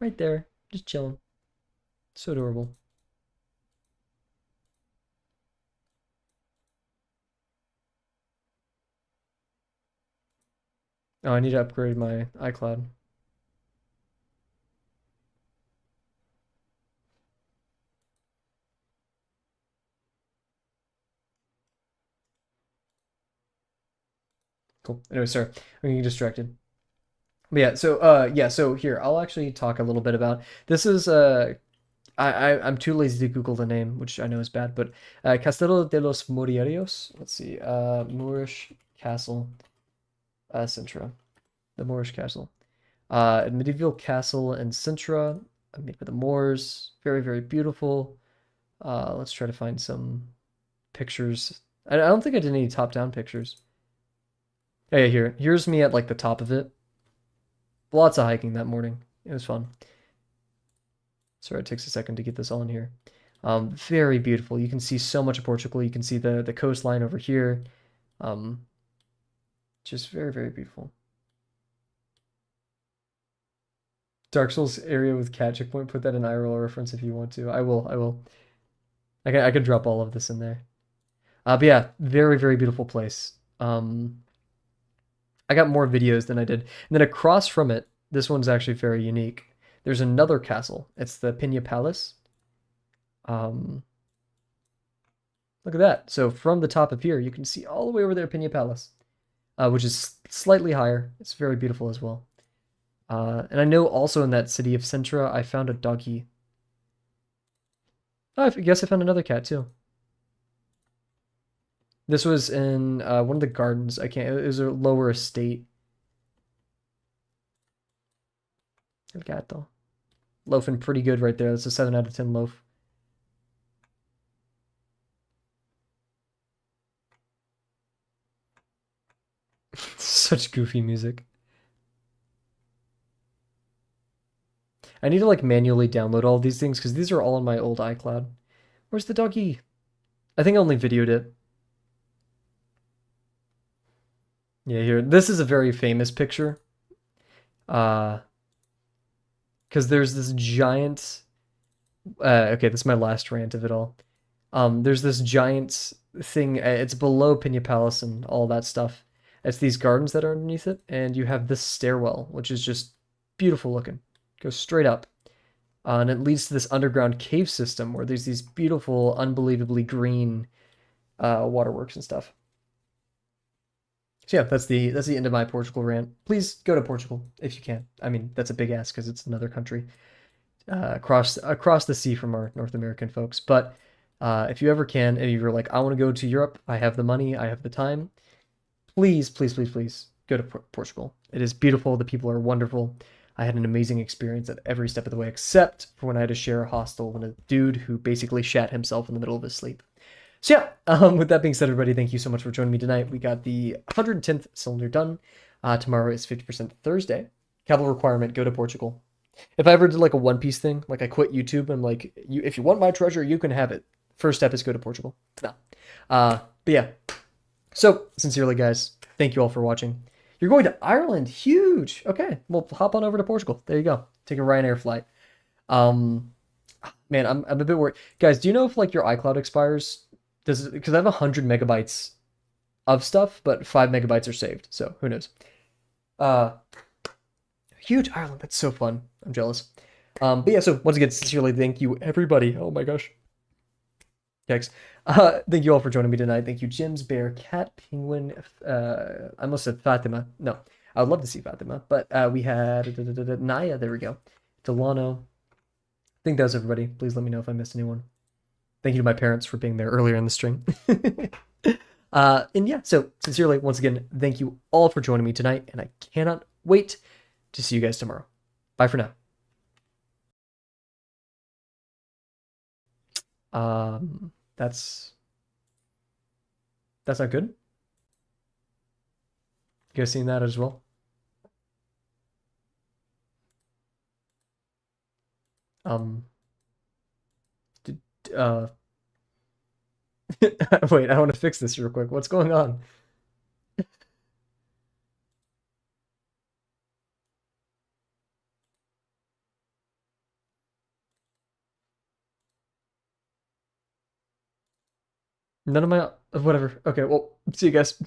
Right there. Just chilling. So adorable. Oh, I need to upgrade my iCloud. Cool. Anyway, sorry. I'm getting distracted. But yeah, so here, I'll actually talk a little bit about this is I'm too lazy to Google the name, which I know is bad, but Castello de los Morierios. Let's see. Moorish Castle, Sintra. The Moorish Castle. A medieval castle in Sintra, made by the Moors. Very, very beautiful. Let's try to find some pictures. I don't think I did any top-down pictures. Oh, yeah, here's me at like the top of it. Lots of hiking that morning. It was fun. Sorry, it takes a second to get this all in here. Very beautiful. You can see so much of Portugal. You can see the coastline over here. Um, just very, very beautiful. Dark Souls area with cat checkpoint. Put that in IRL reference if you want to. I will. I will. I can drop all of this in there. But yeah, very, very beautiful place. I got more videos than I did. And then across from it, this one's actually very unique. There's another castle. It's the Pina Palace. Um, Look at that. So from the top of here, you can see all the way over there Pina Palace, which is slightly higher. It's very beautiful as well. And I know also in that city of Sintra, I found a doggy. Oh, I guess I found another cat too. This was in one of the gardens. It was a lower estate. El gato. Loafing pretty good right there. That's a 7 out of 10 loaf. Such goofy music. I need to like manually download all these things because these are all on my old iCloud. Where's the doggy? I think I only videoed it. Yeah, here. This is a very famous picture. Because there's this giant. Okay, this is my last rant of it all. There's this giant thing. It's below Pina Palace and all that stuff. It's these gardens that are underneath it, and you have this stairwell, which is just beautiful looking. Goes straight up. And it leads to this underground cave system where there's these beautiful, unbelievably green waterworks and stuff. So yeah, that's the end of my Portugal rant. Please go to Portugal if you can. I mean, that's a big ask because it's another country across the sea from our North American folks. But If you ever can, and you're like, I want to go to Europe, I have the money, I have the time, please, please, please, please go to Portugal. It is beautiful. The people are wonderful. I had an amazing experience at every step of the way, except for when I had to share a hostel with a dude who basically shat himself in the middle of his sleep. So yeah, with that being said, everybody, thank you so much for joining me tonight. We got the 110th cylinder done. Tomorrow is 50% Thursday. Kavel requirement, go to Portugal. If I ever did like a One Piece thing, like I quit YouTube and like, if you want my treasure, you can have it. First step is go to Portugal. No. But yeah, so, sincerely, guys, thank you all for watching. You're going to Ireland. Huge. Okay, well, hop on over to Portugal. There you go. Take a Ryanair flight. Um, man, I'm a bit worried. Guys, do you know if like your iCloud expires? Does it, because I have 100 MB of stuff, but 5 MB are saved. So who knows? Uh, huge Ireland. That's so fun. I'm jealous. But yeah. So once again, sincerely, thank you, everybody. Oh my gosh. Yikes. Thank you all for joining me tonight. Thank you, Jims, Bear, Cat, Penguin. I almost said Fatima. No, I would love to see Fatima, but we had Naya. There we go. Delano. I think that was everybody. Please let me know if I missed anyone. Thank you to my parents for being there earlier in the stream. And yeah, so sincerely, once again, thank you all for joining me tonight, and I cannot wait to see you guys tomorrow. Bye for now. That's not good. You guys seen that as well? Um, did, wait, I want to fix this real quick. What's going on? None of my whatever. Okay, well, see you guys.